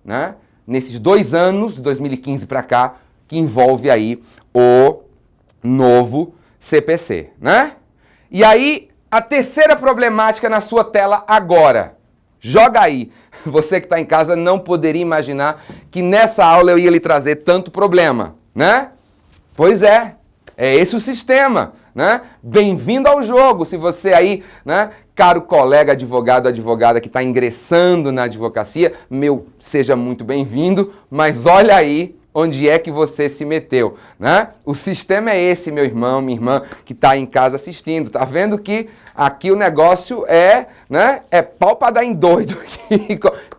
A: né, nesses 2 anos, de 2015 para cá, que envolve aí o novo CPC, né? E aí, a terceira problemática na sua tela agora. Joga aí. Você que está em casa não poderia imaginar que nessa aula eu ia lhe trazer tanto problema, né? Pois é esse o sistema, né? Bem-vindo ao jogo, se você aí, né, caro colega advogado, advogada que está ingressando na advocacia, seja muito bem-vindo, mas olha aí onde é que você se meteu, né? O sistema é esse, meu irmão, minha irmã, que está em casa assistindo. Tá vendo que aqui o negócio né? É pau pra dar em doido.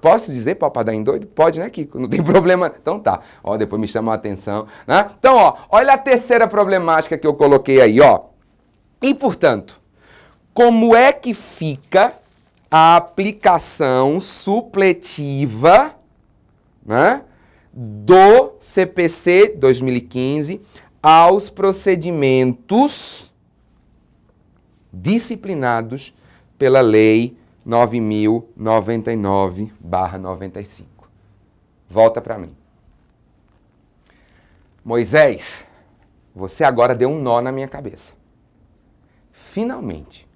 A: Posso dizer pau pra dar em doido? Pode, né, Kiko? Não tem problema. Então tá. Ó, depois me chamou a atenção, né? Então, ó, olha a terceira problemática que eu coloquei aí, ó. E, portanto, como é que fica a aplicação supletiva, né, do CPC 2015 aos procedimentos disciplinados pela Lei 9.099/95. Volta para mim. Moisés, você agora deu um nó na minha cabeça. Finalmente,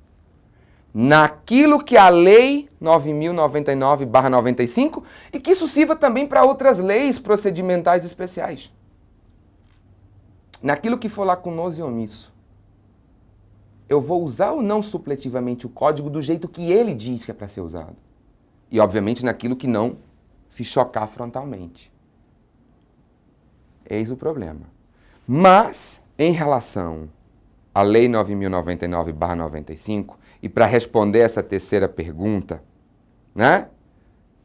A: naquilo que a Lei 9.099/95 e que isso sirva também para outras leis procedimentais especiais. Naquilo que for lacunoso e omisso, eu vou usar ou não supletivamente o código do jeito que ele diz que é para ser usado. E, obviamente, naquilo que não se chocar frontalmente. Eis o problema. Mas, em relação à Lei 9.099/95, e para responder essa terceira pergunta, né?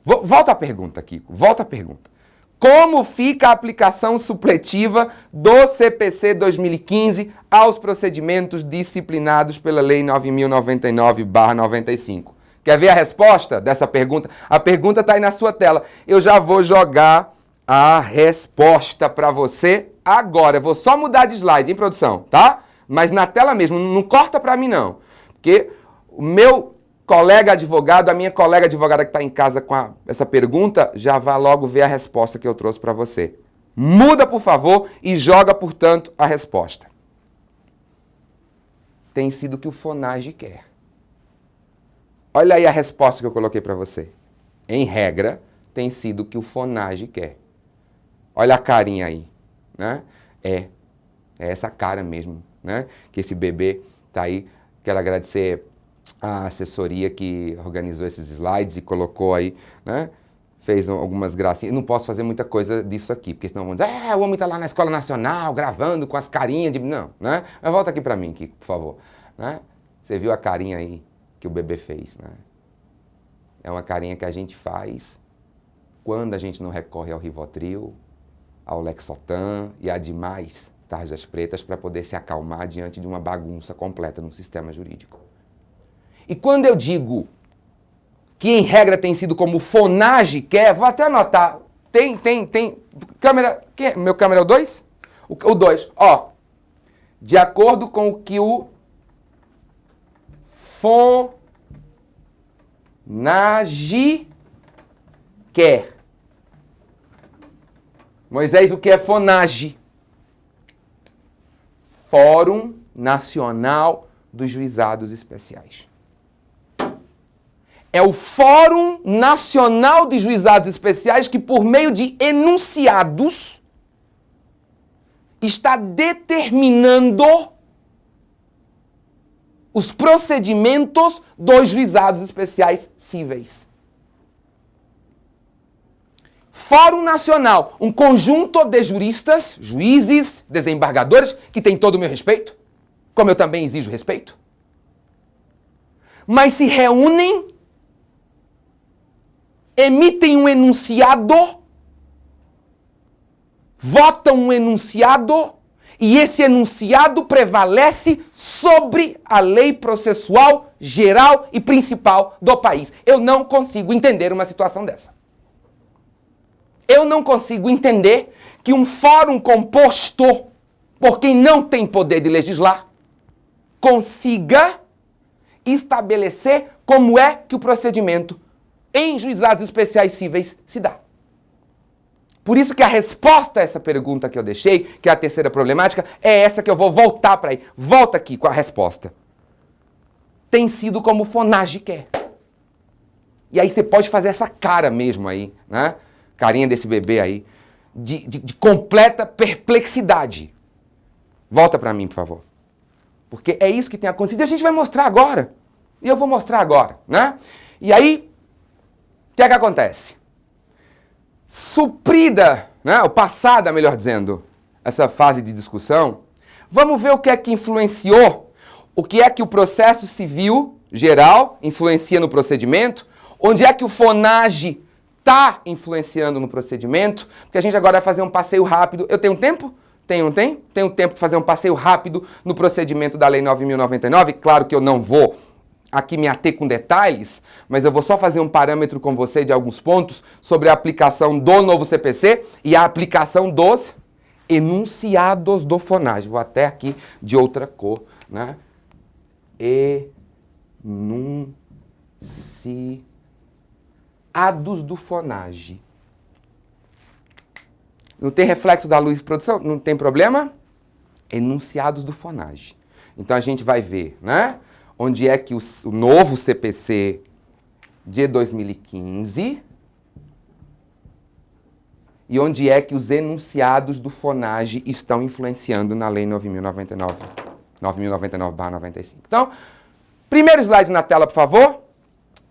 A: Volta a pergunta, Kiko. Volta a pergunta. Como fica a aplicação supletiva do CPC 2015 aos procedimentos disciplinados pela Lei 9.099/95? Quer ver a resposta dessa pergunta? A pergunta está aí na sua tela. Eu já vou jogar a resposta para você agora. Eu vou só mudar de slide, hein, produção? Tá? Mas na tela mesmo. Não corta para mim, não. Porque o meu colega advogado, a minha colega advogada que está em casa com essa pergunta, já vai logo ver a resposta que eu trouxe para você. Muda, por favor, e joga, portanto, a resposta. Tem sido o que o FONAGE quer. Olha aí a resposta que eu coloquei para você. Em regra, tem sido o que o FONAGE quer. Olha a carinha aí, né? É essa cara mesmo, né? Que esse bebê tá aí. Quero agradecer a assessoria que organizou esses slides e colocou aí, né? Fez algumas gracinhas. Eu não posso fazer muita coisa disso aqui, porque senão vão dizer, o homem tá lá na Escola Nacional, gravando com as carinhas de... Não, né? Mas volta aqui para mim, Kiko, por favor. Né? Você viu a carinha aí que o bebê fez, né? É uma carinha que a gente faz quando a gente não recorre ao Rivotril, ao Lexotan e a demais tarjas pretas para poder se acalmar diante de uma bagunça completa no sistema jurídico. E quando eu digo que em regra tem sido como o FONAGE quer, vou até anotar. Tem. Câmera. Meu câmera é o 2? O 2. Ó. De acordo com o que o FONAGE quer. Moisés, o que é FONAGE? Fórum Nacional dos Juizados Especiais. É o Fórum Nacional de Juizados Especiais que, por meio de enunciados, está determinando os procedimentos dos juizados especiais cíveis. Fórum Nacional, um conjunto de juristas, juízes, desembargadores, que tem todo o meu respeito, como eu também exijo respeito, mas se reúnem, emitem um enunciado, votam um enunciado, e esse enunciado prevalece sobre a lei processual geral e principal do país. Eu não consigo entender uma situação dessa. Eu não consigo entender que um fórum composto por quem não tem poder de legislar consiga estabelecer como é que o procedimento em juizados especiais cíveis se dá. Por isso que a resposta a essa pergunta que eu deixei, que é a terceira problemática, é essa que eu vou voltar para aí. Volta aqui com a resposta. Tem sido como o FONAGE quer. E aí você pode fazer essa cara mesmo aí, né? Carinha desse bebê aí, de completa perplexidade. Volta para mim, por favor. Porque é isso que tem acontecido e a gente vai mostrar agora. E eu vou mostrar agora, né? E aí, o que é que acontece? Suprida, né, ou passada, melhor dizendo, essa fase de discussão, vamos ver o que é que influenciou, o que é que o processo civil geral influencia no procedimento, onde é que o FONAGE está influenciando no procedimento, porque a gente agora vai fazer um passeio rápido. Eu tenho tempo? Tenho tempo para fazer um passeio rápido no procedimento da Lei 9.099. Claro que eu não vou aqui me ater com detalhes, mas eu vou só fazer um parâmetro com você de alguns pontos sobre a aplicação do novo CPC e a aplicação dos enunciados do FONAGE. Vou até aqui de outra cor, né? Enunciados do FONAGE. Não tem reflexo da luz de produção? Não tem problema? Enunciados do FONAGE. Então a gente vai ver, né? Onde é que o novo CPC de 2015 e onde é que os enunciados do FONAGE estão influenciando na Lei 9.099/95. Então, primeiro slide na tela, por favor.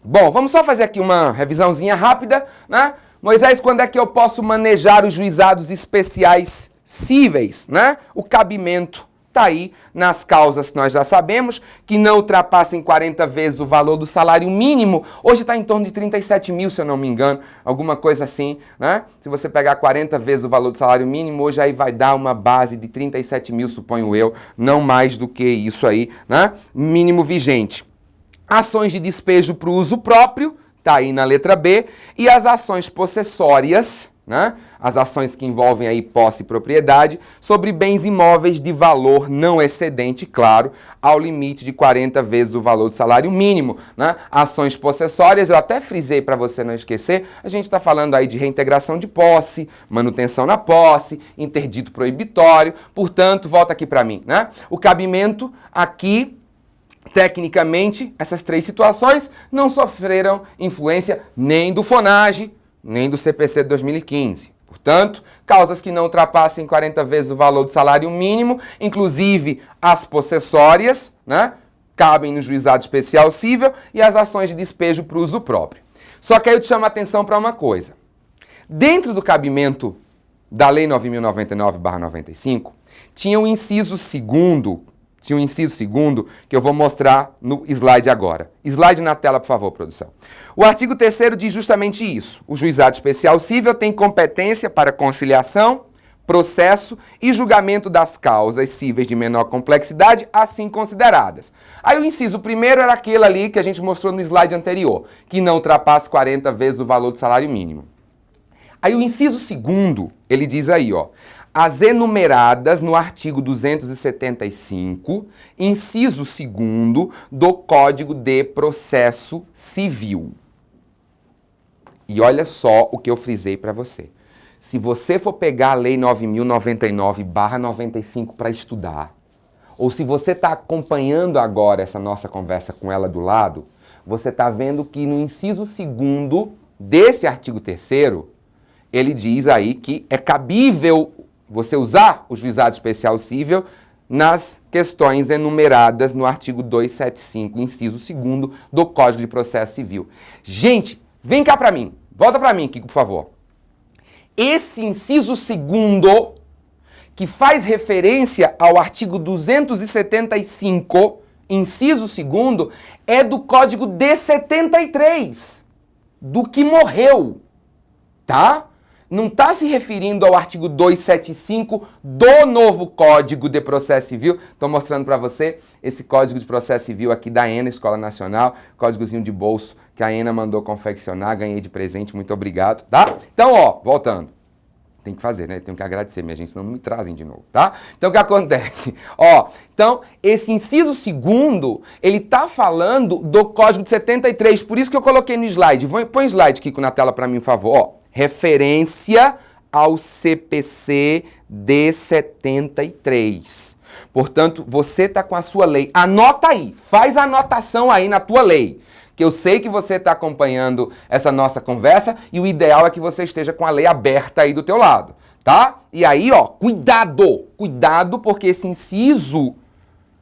A: Bom, vamos só fazer aqui uma revisãozinha rápida, né? Moisés, quando é que eu posso manejar os juizados especiais cíveis, né? O cabimento está aí nas causas que nós já sabemos, que não ultrapassem 40 vezes o valor do salário mínimo. Hoje está em torno de 37 mil, se eu não me engano, alguma coisa assim, né? Se você pegar 40 vezes o valor do salário mínimo, hoje aí vai dar uma base de 37 mil, suponho eu, não mais do que isso aí, né? Mínimo vigente. Ações de despejo para o uso próprio, está aí na letra B, e as ações possessórias, né? As ações que envolvem aí posse e propriedade sobre bens imóveis de valor não excedente, claro, ao limite de 40 vezes o valor do salário mínimo, né? Ações possessórias, eu até frisei para você não esquecer, a gente está falando aí de reintegração de posse, manutenção na posse, interdito proibitório, portanto, volta aqui para mim, né? O cabimento aqui, tecnicamente, essas três situações não sofreram influência nem do FONAGE, nem do CPC de 2015. Portanto, causas que não ultrapassem 40 vezes o valor do salário mínimo, inclusive as possessórias, né, cabem no juizado especial cível e as ações de despejo para uso próprio. Só que aí eu te chamo a atenção para uma coisa. Dentro do cabimento da Lei 9.099/95, tinha um inciso segundo que eu vou mostrar no slide agora. Slide na tela, por favor, produção. O artigo 3º diz justamente isso. O juizado especial cível tem competência para conciliação, processo e julgamento das causas cíveis de menor complexidade, assim consideradas. Aí o inciso primeiro era aquele ali que a gente mostrou no slide anterior, que não ultrapasse 40 vezes o valor do salário mínimo. Aí o inciso segundo, ele diz aí, ó, as enumeradas no artigo 275, inciso 2º do Código de Processo Civil. E olha só o que eu frisei para você. Se você for pegar a Lei 9.099/95 para estudar, ou se você está acompanhando agora essa nossa conversa com ela do lado, você está vendo que no inciso 2º desse artigo 3º, ele diz aí que é cabível você usar o juizado especial cível nas questões enumeradas no artigo 275, inciso 2º do Código de Processo Civil. Gente, vem cá para mim. Volta para mim, Kiko, por favor. Esse inciso 2º, que faz referência ao artigo 275, inciso 2º, é do Código de 73, do que morreu, tá? Não está se referindo ao artigo 275 do novo Código de Processo Civil. Estou mostrando para você esse Código de Processo Civil aqui da ENA, Escola Nacional, códigozinho de bolso que a ENA mandou confeccionar, ganhei de presente, muito obrigado, tá? Então, ó, voltando. Tem que fazer, né? Tenho que agradecer, minha gente, senão não me trazem de novo, tá? Então, o que acontece? Ó, então, esse inciso 2º, ele tá falando do Código de 73, por isso que eu coloquei no slide. Põe o slide, Kiko, na tela para mim, por favor, ó. Referência ao CPC de 73. Portanto, você está com a sua lei. Anota aí, faz a anotação aí na tua lei. Que eu sei que você está acompanhando essa nossa conversa e o ideal é que você esteja com a lei aberta aí do teu lado, tá? E aí, ó, cuidado, porque esse inciso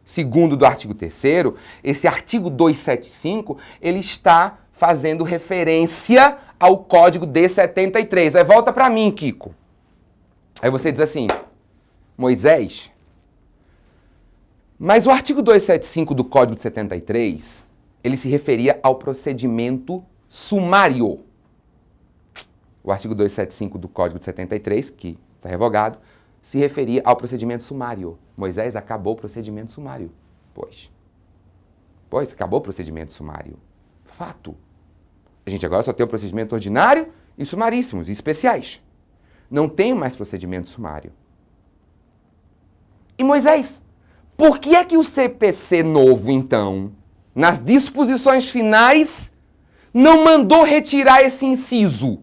A: 2º do artigo 3º, esse artigo 275, ele está fazendo referência ao Código de 73. Aí volta para mim, Kiko. Aí você diz assim, Moisés, mas o artigo 275 do Código de 73, ele se referia ao procedimento sumário. O artigo 275 do Código de 73, que está revogado, se referia ao procedimento sumário. Moisés, acabou o procedimento sumário. Pois, acabou o procedimento sumário. Fato. A gente agora só tem o procedimento ordinário e sumaríssimos, e especiais. Não tem mais procedimento sumário. E Moisés, por que é que o CPC novo, então, nas disposições finais, não mandou retirar esse inciso?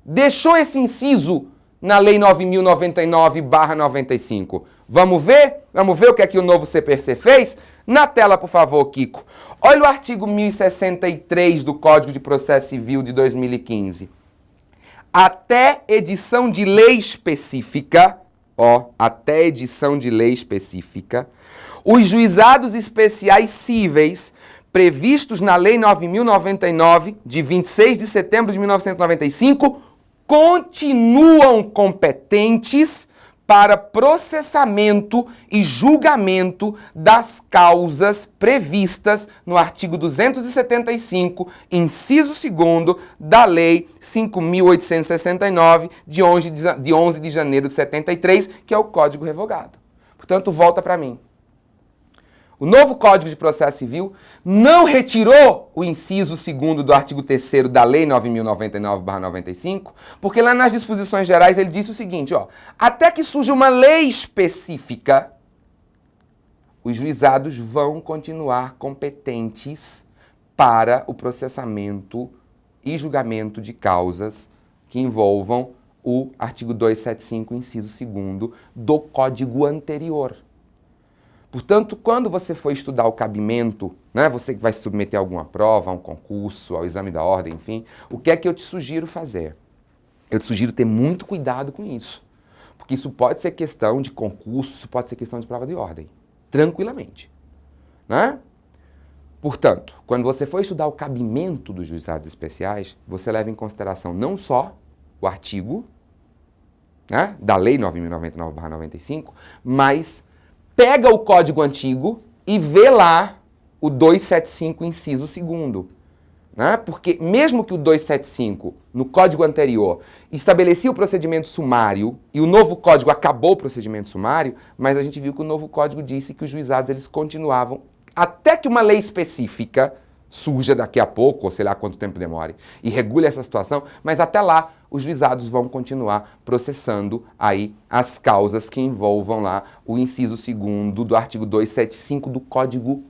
A: Deixou esse inciso na Lei 9.099/95. Vamos ver? Vamos ver o que é que o novo CPC fez? Na tela, por favor, Kiko. Olha o artigo 1063 do Código de Processo Civil de 2015. Até edição de lei específica, até edição de lei específica, os juizados especiais cíveis previstos na Lei 9.099, de 26 de setembro de 1995, continuam competentes para processamento e julgamento das causas previstas no artigo 275, inciso 2º da Lei 5.869, de 11 de janeiro de 73, que é o Código revogado. Portanto, volta para mim. O novo Código de Processo Civil não retirou o inciso 2º do artigo 3º da Lei 9.099/95, porque lá nas disposições gerais ele disse o seguinte, até que surja uma lei específica, os juizados vão continuar competentes para o processamento e julgamento de causas que envolvam o artigo 275, inciso 2º do Código anterior. Portanto, quando você for estudar o cabimento, né, você que vai se submeter a alguma prova, a um concurso, ao exame da ordem, enfim, o que é que eu te sugiro fazer? Eu te sugiro ter muito cuidado com isso, porque isso pode ser questão de concurso, isso pode ser questão de prova de ordem, tranquilamente, né? Portanto, quando você for estudar o cabimento dos juizados especiais, você leva em consideração não só o artigo, né, da Lei 9.099/95, mas pega o código antigo e vê lá o 275, inciso 2º. Né? Porque mesmo que o 275, no código anterior, estabelecia o procedimento sumário e o novo código acabou o procedimento sumário, mas a gente viu que o novo código disse que os juizados eles continuavam, até que uma lei específica surja daqui a pouco, ou sei lá quanto tempo demore, e regule essa situação, mas até lá os juizados vão continuar processando aí as causas que envolvam lá o inciso 2º do artigo 275 do Código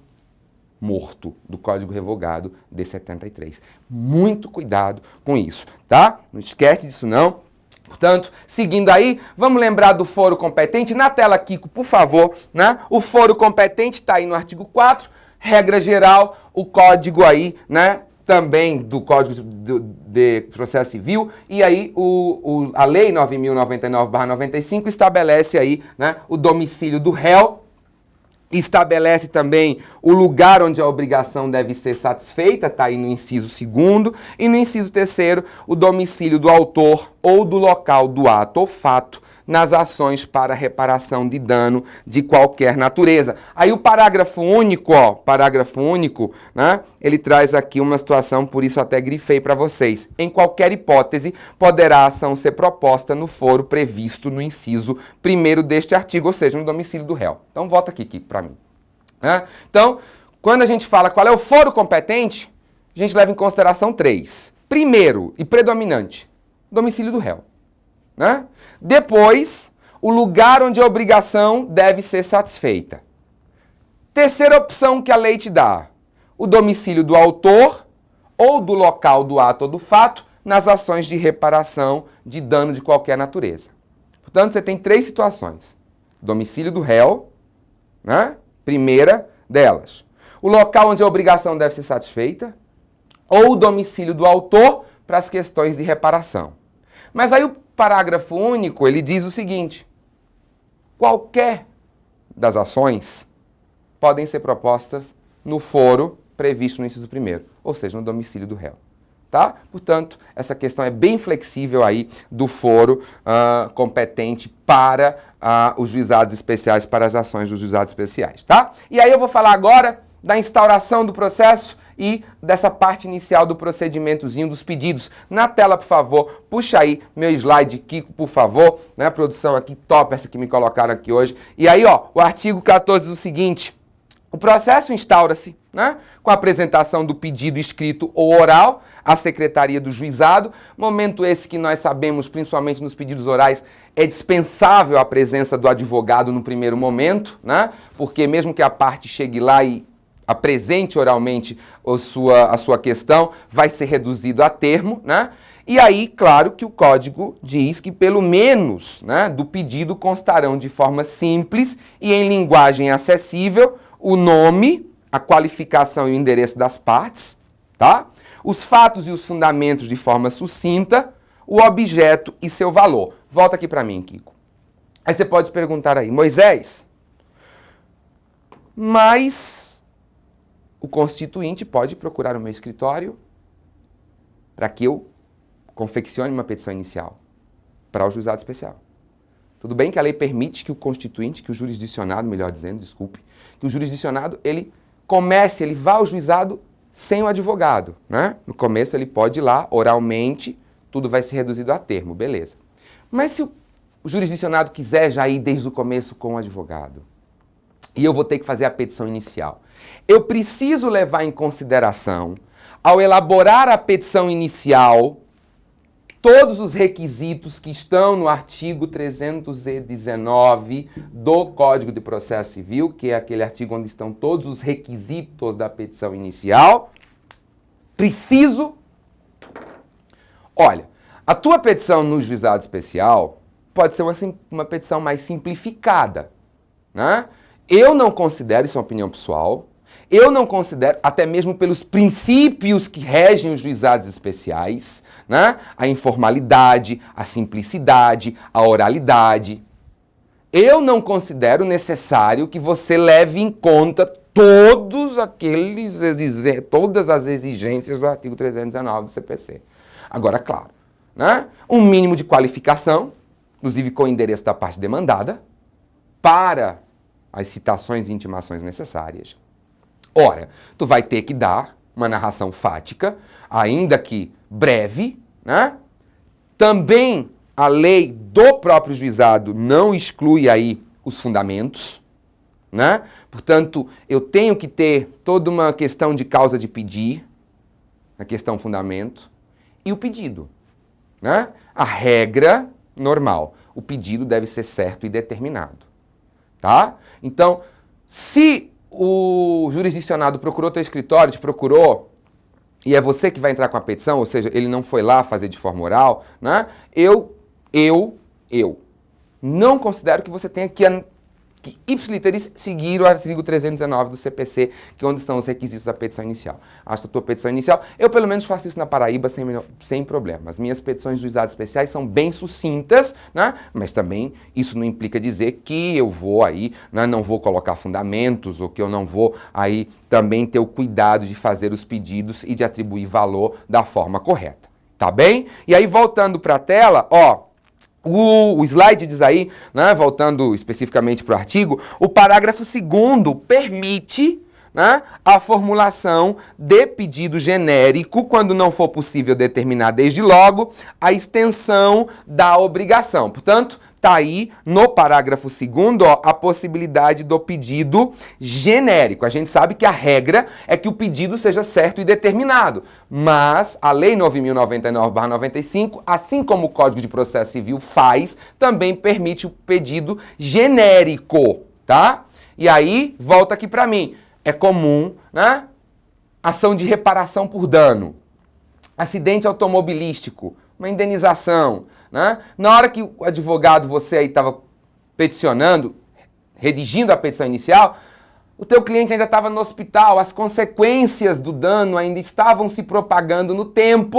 A: morto, do Código revogado de 73. Muito cuidado com isso, tá? Não esquece disso não. Portanto, seguindo aí, vamos lembrar do foro competente. Na tela, Kiko, por favor, né? O foro competente está aí no artigo 4, regra geral, o código aí, né, também do Código de Processo Civil, e aí a Lei 9.099/95 estabelece aí, né, o domicílio do réu, estabelece também o lugar onde a obrigação deve ser satisfeita, está aí no inciso 2º, e no inciso 3º, o domicílio do autor ou do local do ato ou fato nas ações para reparação de dano de qualquer natureza. Aí o parágrafo único, né, ele traz aqui uma situação, por isso até grifei para vocês. Em qualquer hipótese, poderá a ação ser proposta no foro previsto no inciso 1º deste artigo, ou seja, no domicílio do réu. Então volta aqui para mim. Né? Então, quando a gente fala qual é o foro competente, a gente leva em consideração 3. Primeiro e predominante, domicílio do réu. Né? Depois, o lugar onde a obrigação deve ser satisfeita. Terceira opção que a lei te dá, o domicílio do autor ou do local do ato ou do fato nas ações de reparação de dano de qualquer natureza. Portanto, você tem 3 situações. Domicílio do réu, né? Primeira delas. O local onde a obrigação deve ser satisfeita ou o domicílio do autor para as questões de reparação. Mas aí o parágrafo único, ele diz o seguinte: qualquer das ações podem ser propostas no foro previsto no inciso 1º, ou seja, no domicílio do réu. Tá? Portanto, essa questão é bem flexível aí do foro competente para os juizados especiais, para as ações dos juizados especiais. Tá? E aí eu vou falar agora da instauração do processo e dessa parte inicial do procedimentozinho dos pedidos. Na tela, por favor, puxa aí meu slide, Kiko, por favor. Né? A produção aqui, top, essa que me colocaram aqui hoje. E aí, ó, o artigo 14 diz o seguinte: o processo instaura-se, né, com a apresentação do pedido escrito ou oral à secretaria do juizado, momento esse que nós sabemos, principalmente nos pedidos orais, é dispensável a presença do advogado no primeiro momento, né, porque mesmo que a parte chegue lá e apresente oralmente a sua questão, vai ser reduzido a termo, né? E aí, claro que o código diz que pelo menos, né, do pedido constarão de forma simples e em linguagem acessível o nome, a qualificação e o endereço das partes, tá? Os fatos e os fundamentos de forma sucinta, o objeto e seu valor. Volta aqui para mim, Kiko. Aí você pode perguntar aí, Moisés, mas o constituinte pode procurar o meu escritório para que eu confeccione uma petição inicial para o juizado especial. Tudo bem que a lei permite que o constituinte, que o jurisdicionado, melhor dizendo, desculpe, que o jurisdicionado, ele vá ao juizado sem o advogado, né? No começo ele pode ir lá, oralmente, tudo vai ser reduzido a termo, beleza. Mas se o jurisdicionado quiser já ir desde o começo com o advogado, e eu vou ter que fazer a petição inicial, eu preciso levar em consideração, ao elaborar a petição inicial, todos os requisitos que estão no artigo 319 do Código de Processo Civil, que é aquele artigo onde estão todos os requisitos da petição inicial. Preciso. Olha, a tua petição no juizado especial pode ser uma petição mais simplificada, né? Eu não considero, isso é uma opinião pessoal, eu não considero, até mesmo pelos princípios que regem os juizados especiais, né? A informalidade, a simplicidade, a oralidade. Eu não considero necessário que você leve em conta todas as exigências do artigo 319 do CPC. Agora, claro, né? Um mínimo de qualificação, inclusive com o endereço da parte demandada, para as citações e intimações necessárias. Ora, tu vai ter que dar uma narração fática, ainda que breve, né? Também a lei do próprio juizado não exclui aí os fundamentos, né? Portanto, eu tenho que ter toda uma questão de causa de pedir, a questão fundamento, e o pedido, né? A regra normal, o pedido deve ser certo e determinado, tá? Então, se o jurisdicionado procurou teu escritório, te procurou, e é você que vai entrar com a petição, ou seja, ele não foi lá fazer de forma oral, né? Eu não considero que você tenha que que ipsiliteris seguir o artigo 319 do CPC, que é onde estão os requisitos da petição inicial. A tua petição inicial, eu pelo menos faço isso na Paraíba sem problema. As minhas petições de juizados especiais são bem sucintas, né? Mas também isso não implica dizer que eu vou aí, né, não vou colocar fundamentos, ou que eu não vou aí também ter o cuidado de fazer os pedidos e de atribuir valor da forma correta. Tá bem? E aí, voltando para a tela, ó, o slide diz aí, né, voltando especificamente para o artigo, o parágrafo 2º permite, né, a formulação de pedido genérico, quando não for possível determinar desde logo a extensão da obrigação. Portanto, está aí no parágrafo 2º, ó, a possibilidade do pedido genérico. A gente sabe que a regra é que o pedido seja certo e determinado, mas a Lei 9.099/95, assim como o Código de Processo Civil faz, também permite o pedido genérico, tá? E aí, volta aqui para mim. É comum, né? Ação de reparação por dano, acidente automobilístico, uma indenização, né? Na hora que o advogado, você aí estava peticionando, redigindo a petição inicial, o teu cliente ainda estava no hospital, as consequências do dano ainda estavam se propagando no tempo,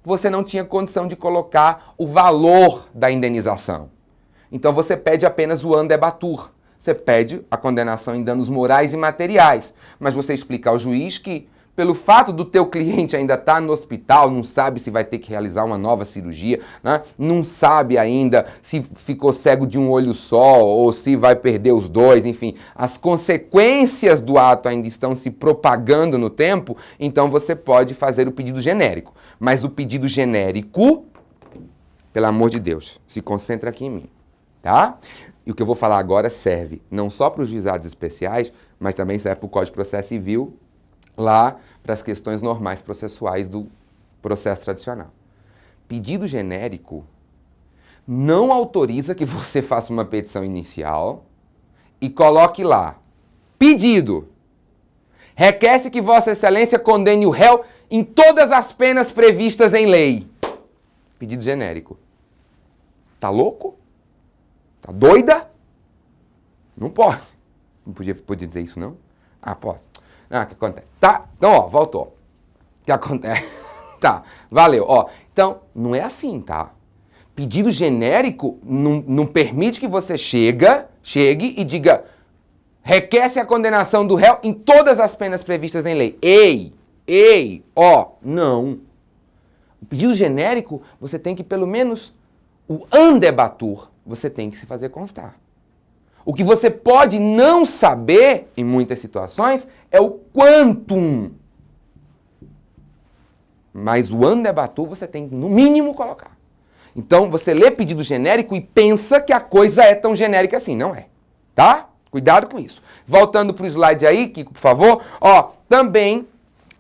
A: você não tinha condição de colocar o valor da indenização. Então você pede apenas o andebatur. Você pede a condenação em danos morais e materiais, mas você explica ao juiz que, pelo fato do teu cliente ainda estar no hospital, não sabe se vai ter que realizar uma nova cirurgia, né? Não sabe ainda se ficou cego de um olho só ou se vai perder os dois, enfim. As consequências do ato ainda estão se propagando no tempo, então você pode fazer o pedido genérico. Mas o pedido genérico, pelo amor de Deus, se concentra aqui em mim, tá? E o que eu vou falar agora serve não só para os juizados especiais, mas também serve para o Código de Processo Civil, lá para as questões normais processuais do processo tradicional. Pedido genérico não autoriza que você faça uma petição inicial e coloque lá, pedido, requer-se que Vossa Excelência condene o réu em todas as penas previstas em lei. Pedido genérico. Tá louco? Tá doida? Não pode. Não podia dizer isso, não? Ah, posso. Ah, o que acontece? Tá, então, ó, voltou. O que acontece? Tá, valeu, ó. Então, não é assim, tá? Pedido genérico não permite que você chegue e diga, requer-se a condenação do réu em todas as penas previstas em lei. Ei, ó, não. O pedido genérico, você tem que, pelo menos, o andebatur, você tem que se fazer constar. O que você pode não saber, em muitas situações, é o quantum. Mas o andebatur você tem que, no mínimo, colocar. Então, você lê pedido genérico e pensa que a coisa é tão genérica assim. Não é. Tá? Cuidado com isso. Voltando para o slide aí, Kiko, por favor. Ó, também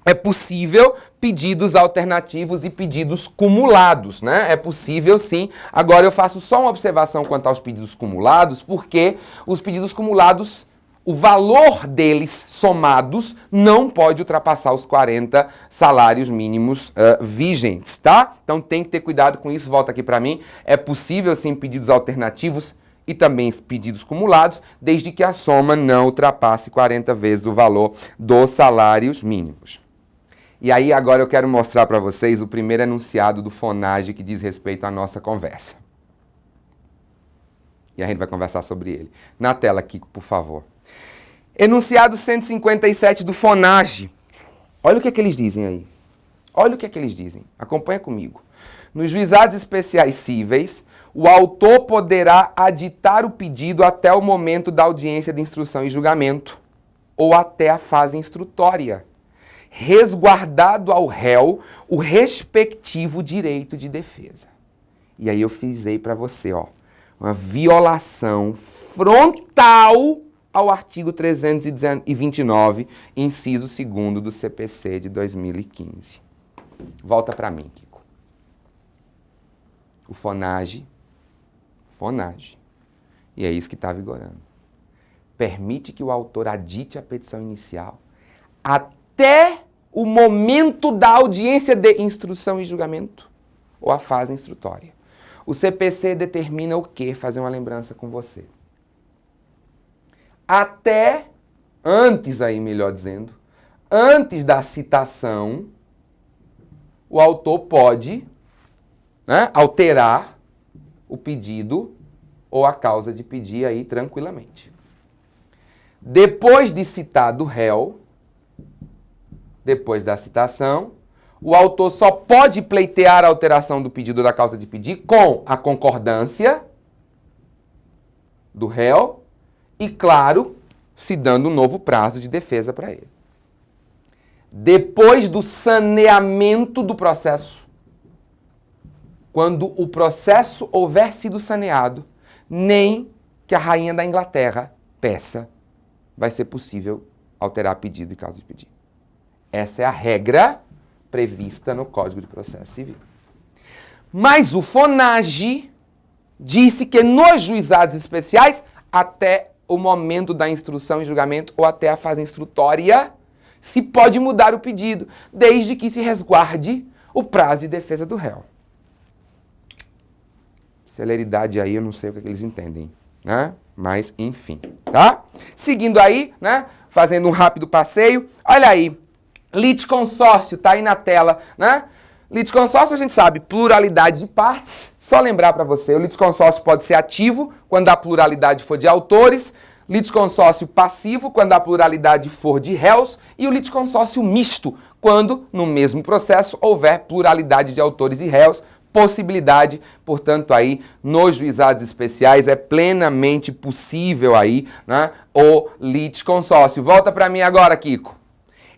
A: é possível pedidos alternativos e pedidos cumulados, né? É possível, sim. Agora eu faço só uma observação quanto aos pedidos cumulados, porque os pedidos cumulados, o valor deles somados não pode ultrapassar os 40 salários mínimos vigentes, tá? Então tem que ter cuidado com isso. Volta aqui para mim. É possível, sim, pedidos alternativos e também pedidos cumulados, desde que a soma não ultrapasse 40 vezes o valor dos salários mínimos. E aí agora eu quero mostrar para vocês o primeiro enunciado do FONAGE que diz respeito à nossa conversa. E a gente vai conversar sobre ele. Na tela, Kiko, por favor. Enunciado 157 do FONAGE. Olha o que é que eles dizem aí. Olha o que é que eles dizem. Acompanha comigo. Nos juizados especiais cíveis, o autor poderá aditar o pedido até o momento da audiência de instrução e julgamento, ou até a fase instrutória, resguardado ao réu o respectivo direito de defesa. E aí eu frisei para você, ó, uma violação frontal ao artigo 329, inciso 2º do CPC de 2015. Volta para mim, Kiko. O FONAGE, e é isso que está vigorando, permite que o autor adite a petição inicial até o momento da audiência de instrução e julgamento, ou a fase instrutória. O CPC determina o quê? Fazer uma lembrança com você. até, antes aí, melhor dizendo, antes da citação, o autor pode, né, alterar o pedido ou a causa de pedir aí tranquilamente. Depois de citado o réu, depois da citação, o autor só pode pleitear a alteração do pedido ou da causa de pedir com a concordância do réu e, claro, se dando um novo prazo de defesa para ele. Depois do saneamento do processo, quando o processo houver sido saneado, nem que a rainha da Inglaterra peça, vai ser possível alterar pedido e causa de pedir. Essa é a regra prevista no Código de Processo Civil. Mas o FONAGE disse que nos juizados especiais, até o momento da instrução e julgamento ou até a fase instrutória, se pode mudar o pedido, desde que se resguarde o prazo de defesa do réu. Celeridade aí, eu não sei o que eles entendem, né? Mas, enfim, tá? Seguindo aí, né? Fazendo um rápido passeio, olha aí, litisconsórcio, tá aí na tela, né? Litisconsórcio, a gente sabe, pluralidade de partes. Só lembrar para você, o litisconsórcio pode ser ativo quando a pluralidade for de autores, litisconsórcio passivo quando a pluralidade for de réus e o litisconsórcio misto quando, no mesmo processo, houver pluralidade de autores e réus. Possibilidade, portanto, aí nos juizados especiais é plenamente possível aí, né, o litisconsórcio. Volta para mim agora, Kiko.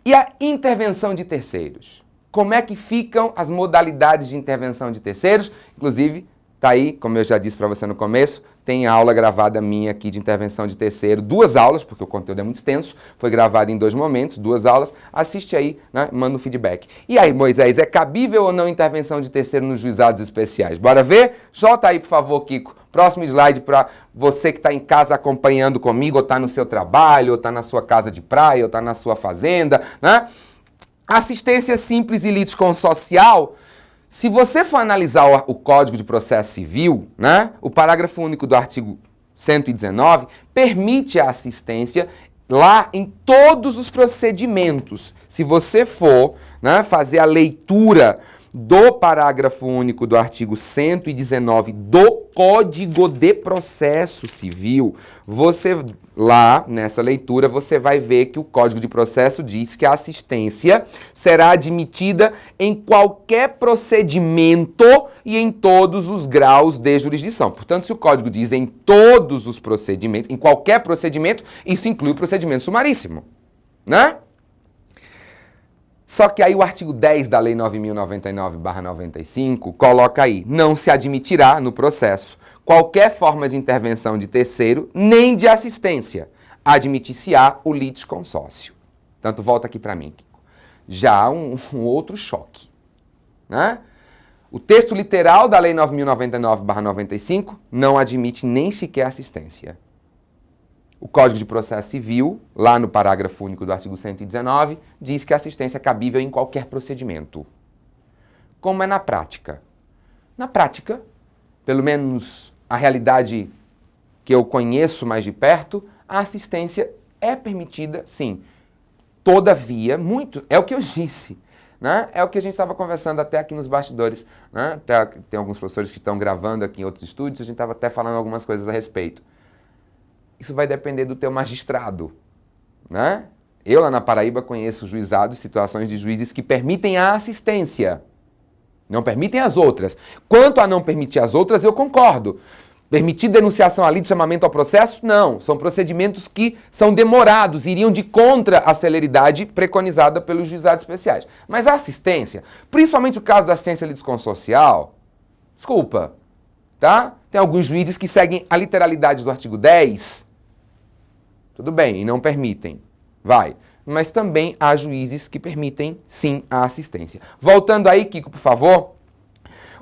A: E a intervenção de terceiros? Como é que ficam as modalidades de intervenção de terceiros? Inclusive, tá aí, como eu já disse para você no começo, tem aula gravada minha aqui de intervenção de terceiro, 2 aulas, porque o conteúdo é muito extenso, foi gravado em 2 momentos, 2 aulas, assiste aí, né, manda um feedback. E aí, Moisés, é cabível ou não intervenção de terceiro nos juizados especiais? Bora ver? Solta aí, por favor, Kiko. Próximo slide para você que está em casa acompanhando comigo, ou está no seu trabalho, ou está na sua casa de praia, ou está na sua fazenda, né? Assistência simples e litisconsocial. Se você for analisar o Código de Processo Civil, né, o parágrafo único do artigo 119 permite a assistência lá em todos os procedimentos. Se você for, né, fazer a leitura do parágrafo único do artigo 119 do Código de Processo Civil, você lá nessa leitura você vai ver que o Código de Processo diz que a assistência será admitida em qualquer procedimento e em todos os graus de jurisdição. Portanto, se o Código diz em todos os procedimentos, em qualquer procedimento, isso inclui o procedimento sumaríssimo, né? Só que aí o artigo 10 da Lei 9.099/95 coloca aí, não se admitirá no processo qualquer forma de intervenção de terceiro, nem de assistência. Admitir-se-á o litisconsórcio. Tanto volta aqui para mim, Kiko. Já um outro choque, né? O texto literal da Lei 9.099/95 não admite nem sequer assistência. O Código de Processo Civil, lá no parágrafo único do artigo 119, diz que a assistência é cabível em qualquer procedimento. Como é na prática? Na prática, pelo menos a realidade que eu conheço mais de perto, a assistência é permitida, sim. Todavia, é o que eu disse, né? É o que a gente estava conversando até aqui nos bastidores, né? Tem alguns professores que estão gravando aqui em outros estúdios, a gente estava até falando algumas coisas a respeito. Isso vai depender do teu magistrado, né? Eu lá na Paraíba conheço juizados, situações de juízes que permitem a assistência, não permitem as outras. Quanto a não permitir as outras, eu concordo. Permitir denunciação ali de chamamento ao processo? Não. São procedimentos que são demorados, iriam de contra a celeridade preconizada pelos juizados especiais. Mas a assistência, principalmente o caso da assistência litisconsocial, desculpa, tá? Tem alguns juízes que seguem a literalidade do artigo 10, tudo bem, e não permitem. Vai. Mas também há juízes que permitem, sim, a assistência. Voltando aí, Kiko, por favor.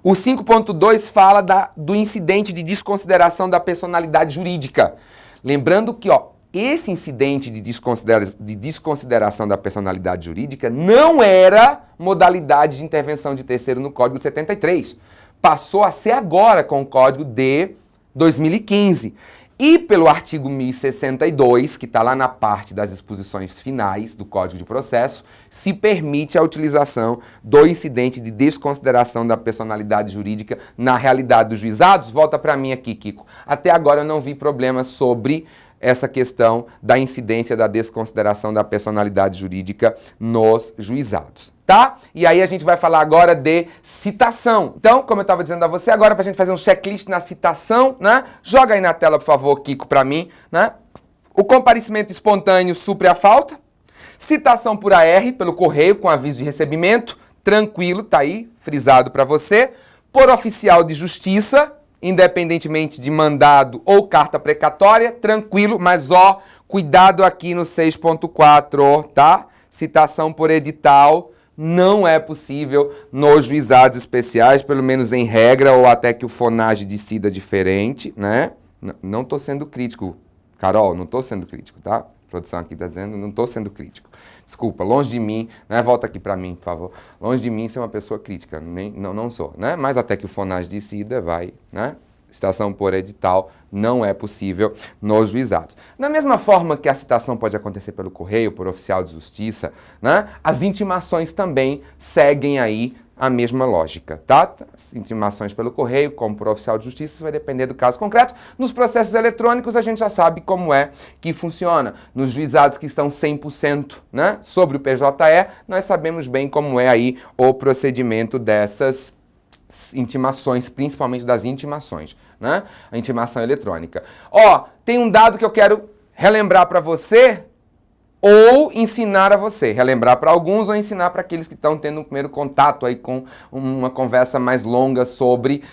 A: O 5.2 fala do incidente de desconsideração da personalidade jurídica. Lembrando que, esse incidente de desconsideração da personalidade jurídica não era modalidade de intervenção de terceiro no Código de 73. Passou a ser agora com o Código de 2015. E pelo artigo 1062, que está lá na parte das disposições finais do Código de Processo, se permite a utilização do incidente de desconsideração da personalidade jurídica na realidade dos juizados. Volta para mim aqui, Kiko. Até agora eu não vi problema sobre essa questão da incidência da desconsideração da personalidade jurídica nos juizados, tá? E aí a gente vai falar agora de citação. Então, como eu estava dizendo a você, agora para a gente fazer um checklist na citação, né? Joga aí na tela, por favor, Kiko, para mim, né? O comparecimento espontâneo supre a falta. Citação por AR, pelo correio, com aviso de recebimento. Tranquilo, tá aí, frisado para você. Por oficial de justiça, independentemente de mandado ou carta precatória, tranquilo, mas ó, cuidado aqui no 6.4, tá? Citação por edital não é possível nos juizados especiais, pelo menos em regra, ou até que o FONAGE decida diferente, né? Não tô sendo crítico, Carol, não tô sendo crítico, tá? A produção aqui tá dizendo, não tô sendo crítico. Desculpa, longe de mim, né? Volta aqui para mim, por favor. Longe de mim ser uma pessoa crítica, não sou, né? Mas até que o FONAGE decida, vai, né? Citação por edital não é possível nos juizados. Da mesma forma que a citação pode acontecer pelo correio, por oficial de justiça, né? As intimações também seguem aí a mesma lógica, tá? As intimações pelo correio, como por oficial de justiça, isso vai depender do caso concreto. Nos processos eletrônicos, a gente já sabe como é que funciona. Nos juizados que estão 100%, né, sobre o PJE, nós sabemos bem como é aí o procedimento dessas intimações, principalmente das intimações, né? A intimação eletrônica. Ó, tem um dado que eu quero relembrar para você, ou ensinar a você, relembrar para alguns ou ensinar para aqueles que estão tendo um primeiro contato aí com uma conversa mais longa sobre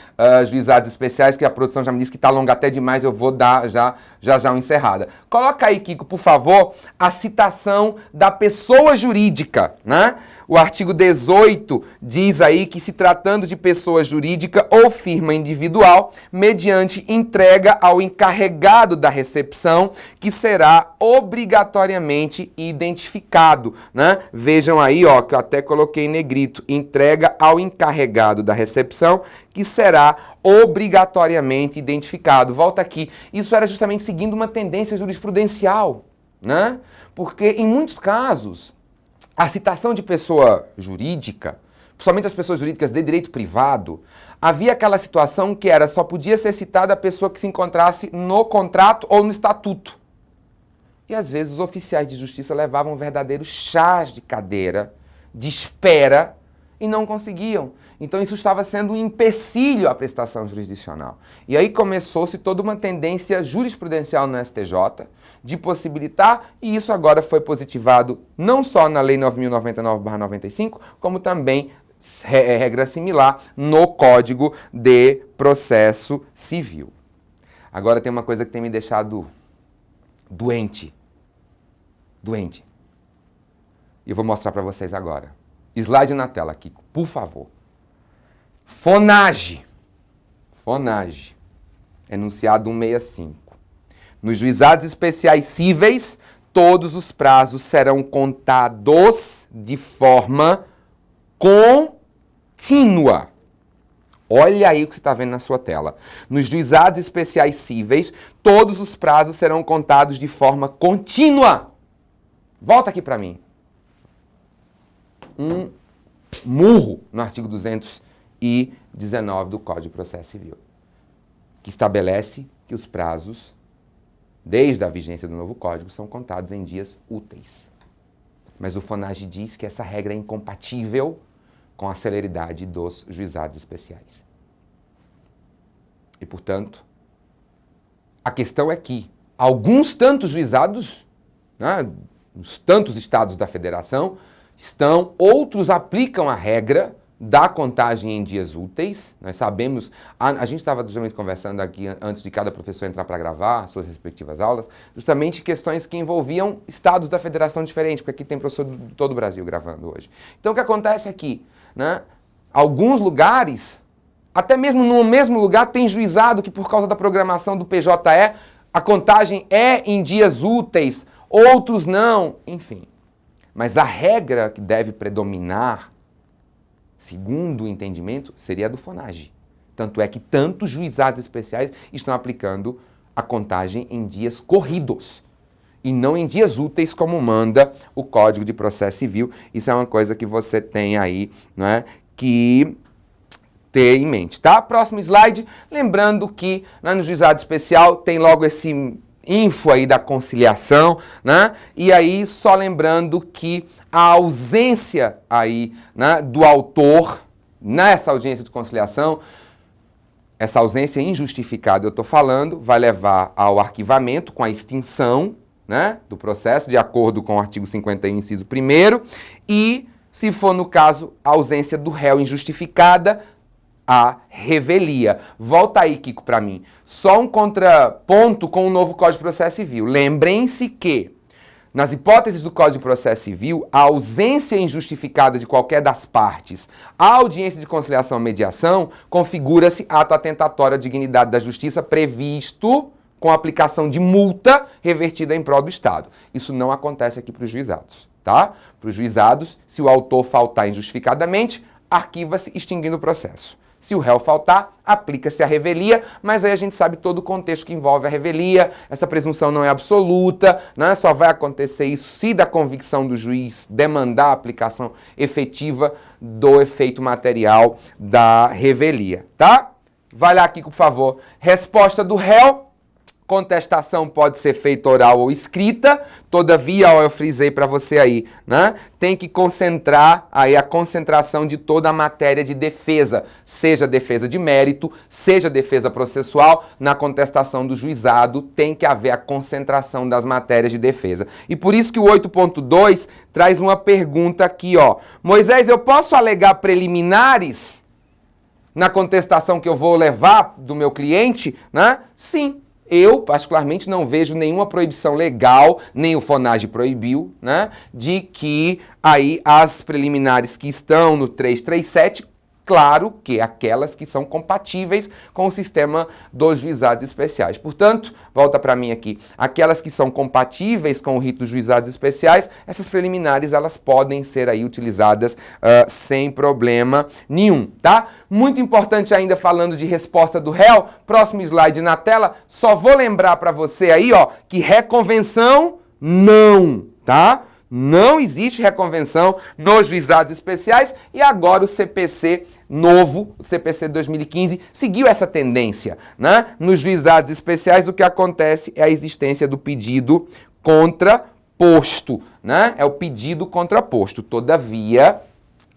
A: juizados especiais, que a produção já me disse que está longa até demais, eu vou dar já uma encerrada. Coloca aí, Kiko, por favor, a citação da pessoa jurídica, né? O artigo 18 diz aí que se tratando de pessoa jurídica ou firma individual, mediante entrega ao encarregado da recepção, que será obrigatoriamente identificado, né? Vejam aí, ó, que eu até coloquei em negrito, entrega ao encarregado da recepção, que será obrigatoriamente identificado. Volta aqui. Isso era justamente seguindo uma tendência jurisprudencial, né? Porque em muitos casos a citação de pessoa jurídica, principalmente as pessoas jurídicas de direito privado, havia aquela situação que era só podia ser citada a pessoa que se encontrasse no contrato ou no estatuto. E às vezes os oficiais de justiça levavam verdadeiros chás de cadeira, de espera, e não conseguiam. Então isso estava sendo um empecilho à prestação jurisdicional. E aí começou-se toda uma tendência jurisprudencial no STJ de possibilitar, e isso agora foi positivado não só na Lei 9.099/95, como também, regra similar, no Código de Processo Civil. Agora tem uma coisa que tem me deixado doente. E eu vou mostrar para vocês agora. Slide na tela, Kiko, por favor. FONAGE, enunciado 165. Nos juizados especiais cíveis, todos os prazos serão contados de forma contínua. Olha aí o que você está vendo na sua tela. Nos juizados especiais cíveis, todos os prazos serão contados de forma contínua. Volta aqui para mim. Um murro no artigo 219 do Código de Processo Civil, que estabelece que os prazos, desde a vigência do novo Código, são contados em dias úteis. Mas o FONAGE diz que essa regra é incompatível com a celeridade dos juizados especiais. E, portanto, a questão é que alguns tantos juizados, né, nos tantos estados da federação, outros aplicam a regra da contagem em dias úteis. Nós sabemos, a gente estava justamente conversando aqui antes de cada professor entrar para gravar suas respectivas aulas, justamente questões que envolviam estados da federação diferentes, porque aqui tem professor de todo o Brasil gravando hoje. Então o que acontece aqui, né? Alguns lugares, até mesmo no mesmo lugar, tem juizado que por causa da programação do PJE, a contagem é em dias úteis, outros não, enfim. Mas a regra que deve predominar, segundo o entendimento, seria a do FONAGE. Tanto é que tantos juizados especiais estão aplicando a contagem em dias corridos e não em dias úteis, como manda o Código de Processo Civil. Isso é uma coisa que você tem aí, né, que ter em mente, tá? Próximo slide, lembrando que no juizado especial tem logo esse info aí da conciliação, né? E aí, só lembrando que a ausência aí, né, do autor nessa audiência de conciliação, essa ausência injustificada, eu estou falando, vai levar ao arquivamento com a extinção, né, do processo, de acordo com o artigo 51, inciso 1º, e, se for no caso, a ausência do réu injustificada, a revelia. Volta aí, Kiko, para mim. Só um contraponto com o novo Código de Processo Civil. Lembrem-se que, nas hipóteses do Código de Processo Civil, a ausência injustificada de qualquer das partes à audiência de conciliação ou mediação configura-se ato atentatório à dignidade da justiça previsto com a aplicação de multa revertida em prol do Estado. Isso não acontece aqui para os juizados, tá? Para os juizados, se o autor faltar injustificadamente, arquiva-se extinguindo o processo. Se o réu faltar, aplica-se a revelia, mas aí a gente sabe todo o contexto que envolve a revelia, essa presunção não é absoluta, né? Só vai acontecer isso se da convicção do juiz demandar a aplicação efetiva do efeito material da revelia, tá? Vai lá, Kiko, por favor. Resposta do réu. Contestação pode ser feita oral ou escrita, todavia, ó, eu frisei para você aí, né? Tem que concentrar aí a concentração de toda a matéria de defesa, seja defesa de mérito, seja defesa processual, na contestação do juizado tem que haver a concentração das matérias de defesa. E por isso que o 8.2 traz uma pergunta aqui, ó. Moisés, eu posso alegar preliminares na contestação que eu vou levar do meu cliente, né? Sim. Eu, particularmente, não vejo nenhuma proibição legal, nem o FONAGE proibiu, né, de que aí as preliminares que estão no 337, claro que aquelas que são compatíveis com o sistema dos juizados especiais. Portanto, volta para mim aqui, aquelas que são compatíveis com o rito dos juizados especiais, essas preliminares, elas podem ser aí utilizadas sem problema nenhum, tá? Muito importante ainda falando de resposta do réu, próximo slide na tela, só vou lembrar para você aí, ó, que reconvenção não, tá? Não existe reconvenção nos juizados especiais e agora o CPC novo, o CPC 2015, seguiu essa tendência, né? Nos juizados especiais o que acontece é a existência do pedido contraposto, né? É o pedido contraposto. Todavia,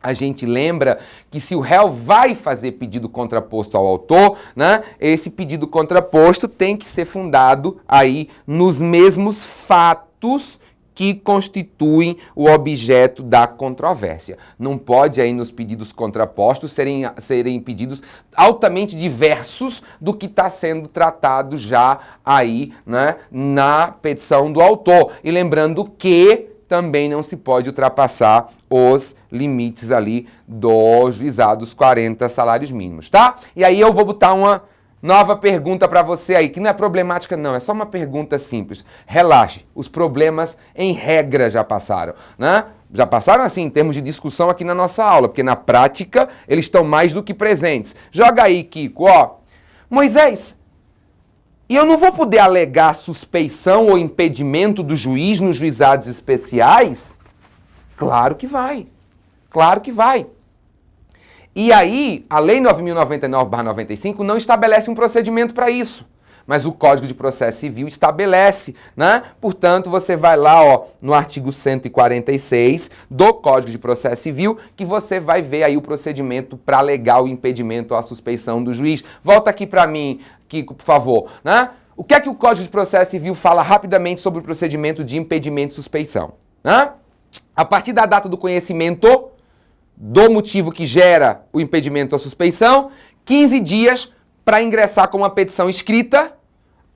A: a gente lembra que se o réu vai fazer pedido contraposto ao autor, né, esse pedido contraposto tem que ser fundado aí nos mesmos fatos que constituem o objeto da controvérsia. Não pode aí nos pedidos contrapostos serem pedidos altamente diversos do que está sendo tratado já aí, né, na petição do autor. E lembrando que também não se pode ultrapassar os limites ali dos juizados 40 salários mínimos, tá? E aí eu vou botar uma nova pergunta para você aí, que não é problemática não, é só uma pergunta simples. Relaxe, os problemas em regra já passaram, né? Já passaram assim em termos de discussão aqui na nossa aula, porque na prática eles estão mais do que presentes. Joga aí, Kiko, ó. Moisés, e eu não vou poder alegar suspeição ou impedimento do juiz nos juizados especiais? Claro que vai. Claro que vai. E aí, a Lei 9.099/95 não estabelece um procedimento para isso, mas o Código de Processo Civil estabelece, né? Portanto, você vai lá, ó, no artigo 146 do Código de Processo Civil, que você vai ver aí o procedimento para alegar o impedimento ou a suspeição do juiz. Volta aqui para mim, Kiko, por favor, né? O que é que o Código de Processo Civil fala rapidamente sobre o procedimento de impedimento e suspeição, né? A partir da data do conhecimento do motivo que gera o impedimento ou suspeição, 15 dias para ingressar com uma petição escrita,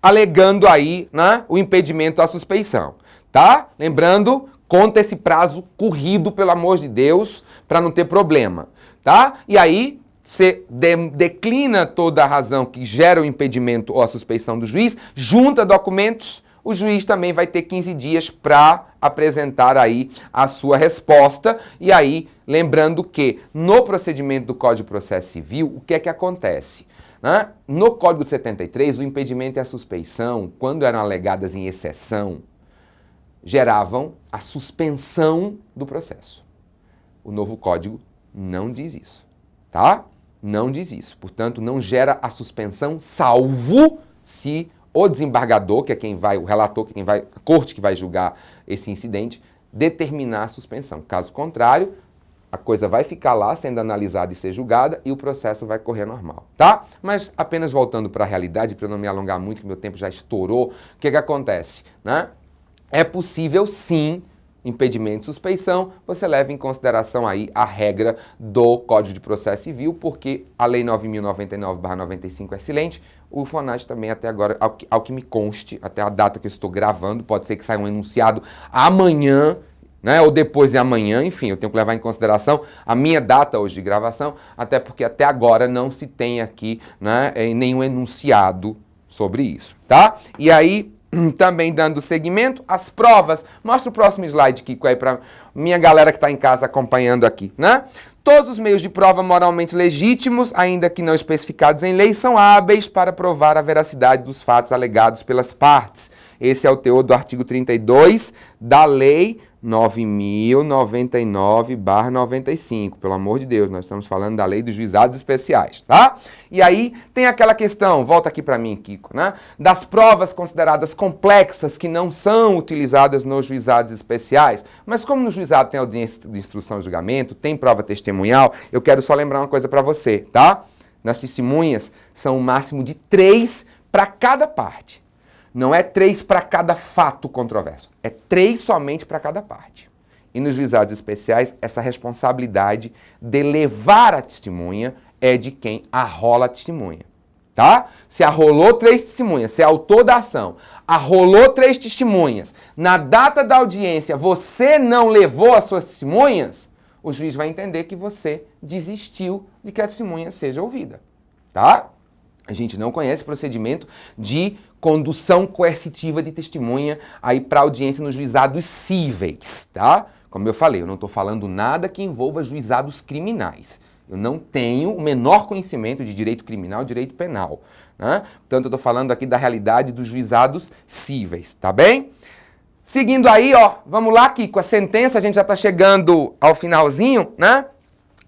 A: alegando aí, né, o impedimento ou a suspeição, tá? Lembrando, conta esse prazo corrido, pelo amor de Deus, para não ter problema, tá? E aí, você declina toda a razão que gera o impedimento ou a suspeição do juiz, junta documentos, o juiz também vai ter 15 dias para apresentar aí a sua resposta. E aí, lembrando que no procedimento do Código de Processo Civil, o que é que acontece? né? No Código de 73, o impedimento e a suspeição, quando eram alegadas em exceção, geravam a suspensão do processo. O novo Código não diz isso, tá? Não diz isso. Portanto, não gera a suspensão, salvo se o desembargador, que é quem vai, o relator, que é quem vai, a corte que vai julgar esse incidente, determinar a suspensão. Caso contrário, a coisa vai ficar lá sendo analisada e ser julgada e o processo vai correr normal, tá? Mas apenas voltando para a realidade, para eu não me alongar muito, que meu tempo já estourou, o que acontece, né? É possível sim, impedimento e suspeição, você leva em consideração aí a regra do Código de Processo Civil, porque a Lei 9.099/95 é silente, o FONAST também até agora, ao que me conste, até a data que eu estou gravando, pode ser que saia um enunciado amanhã, né, ou depois de amanhã, enfim, eu tenho que levar em consideração a minha data hoje de gravação, até porque até agora não se tem aqui, né, nenhum enunciado sobre isso, tá? E aí, também dando seguimento, as provas. Mostra o próximo slide, Kiko, aí para minha galera que está em casa acompanhando aqui, né? Todos os meios de prova moralmente legítimos, ainda que não especificados em lei, são hábeis para provar a veracidade dos fatos alegados pelas partes. Esse é o teor do artigo 32 da Lei 9.099/95. Pelo amor de Deus, nós estamos falando da Lei dos Juizados Especiais, tá? E aí tem aquela questão, volta aqui para mim, Kiko, né? Das provas consideradas complexas que não são utilizadas nos juizados especiais. Mas como no juizado tem audiência de instrução e julgamento, tem prova testemunhal, eu quero só lembrar uma coisa para você, tá? Nas testemunhas são um máximo de 3 para cada parte. Não é 3 para cada fato controverso, é 3 somente para cada parte. E nos juizados especiais, essa responsabilidade de levar a testemunha é de quem arrola a testemunha, tá? Se arrolou 3 testemunhas, se é autor da ação, arrolou 3 testemunhas, na data da audiência você não levou as suas testemunhas, o juiz vai entender que você desistiu de que a testemunha seja ouvida, tá? A gente não conhece procedimento de condução coercitiva de testemunha aí para audiência nos juizados cíveis, tá? Como eu falei, eu não estou falando nada que envolva juizados criminais. Eu não tenho o menor conhecimento de direito criminal e direito penal, né? Portanto, eu estou falando aqui da realidade dos juizados cíveis, tá bem? Seguindo aí, ó, vamos lá, Kiko, a sentença, a gente já está chegando ao finalzinho, né?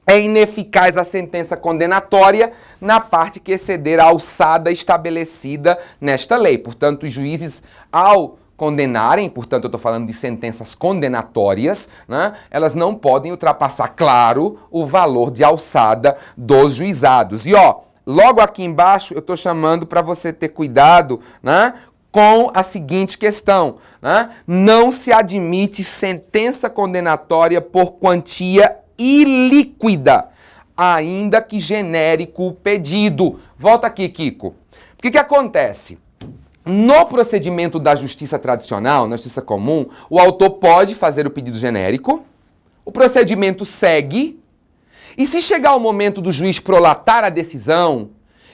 A: É ineficaz a sentença condenatória na parte que exceder a alçada estabelecida nesta lei. Portanto, os juízes, ao condenarem, portanto, eu estou falando de sentenças condenatórias, né, elas não podem ultrapassar, claro, o valor de alçada dos juizados. E, ó, logo aqui embaixo, eu estou chamando para você ter cuidado, né, com a seguinte questão, né? Não se admite sentença condenatória por quantia ilíquida, ainda que genérico o pedido. Volta aqui, Kiko. O que acontece? No procedimento da justiça tradicional, na justiça comum, o autor pode fazer o pedido genérico, o procedimento segue, e se chegar o momento do juiz prolatar a decisão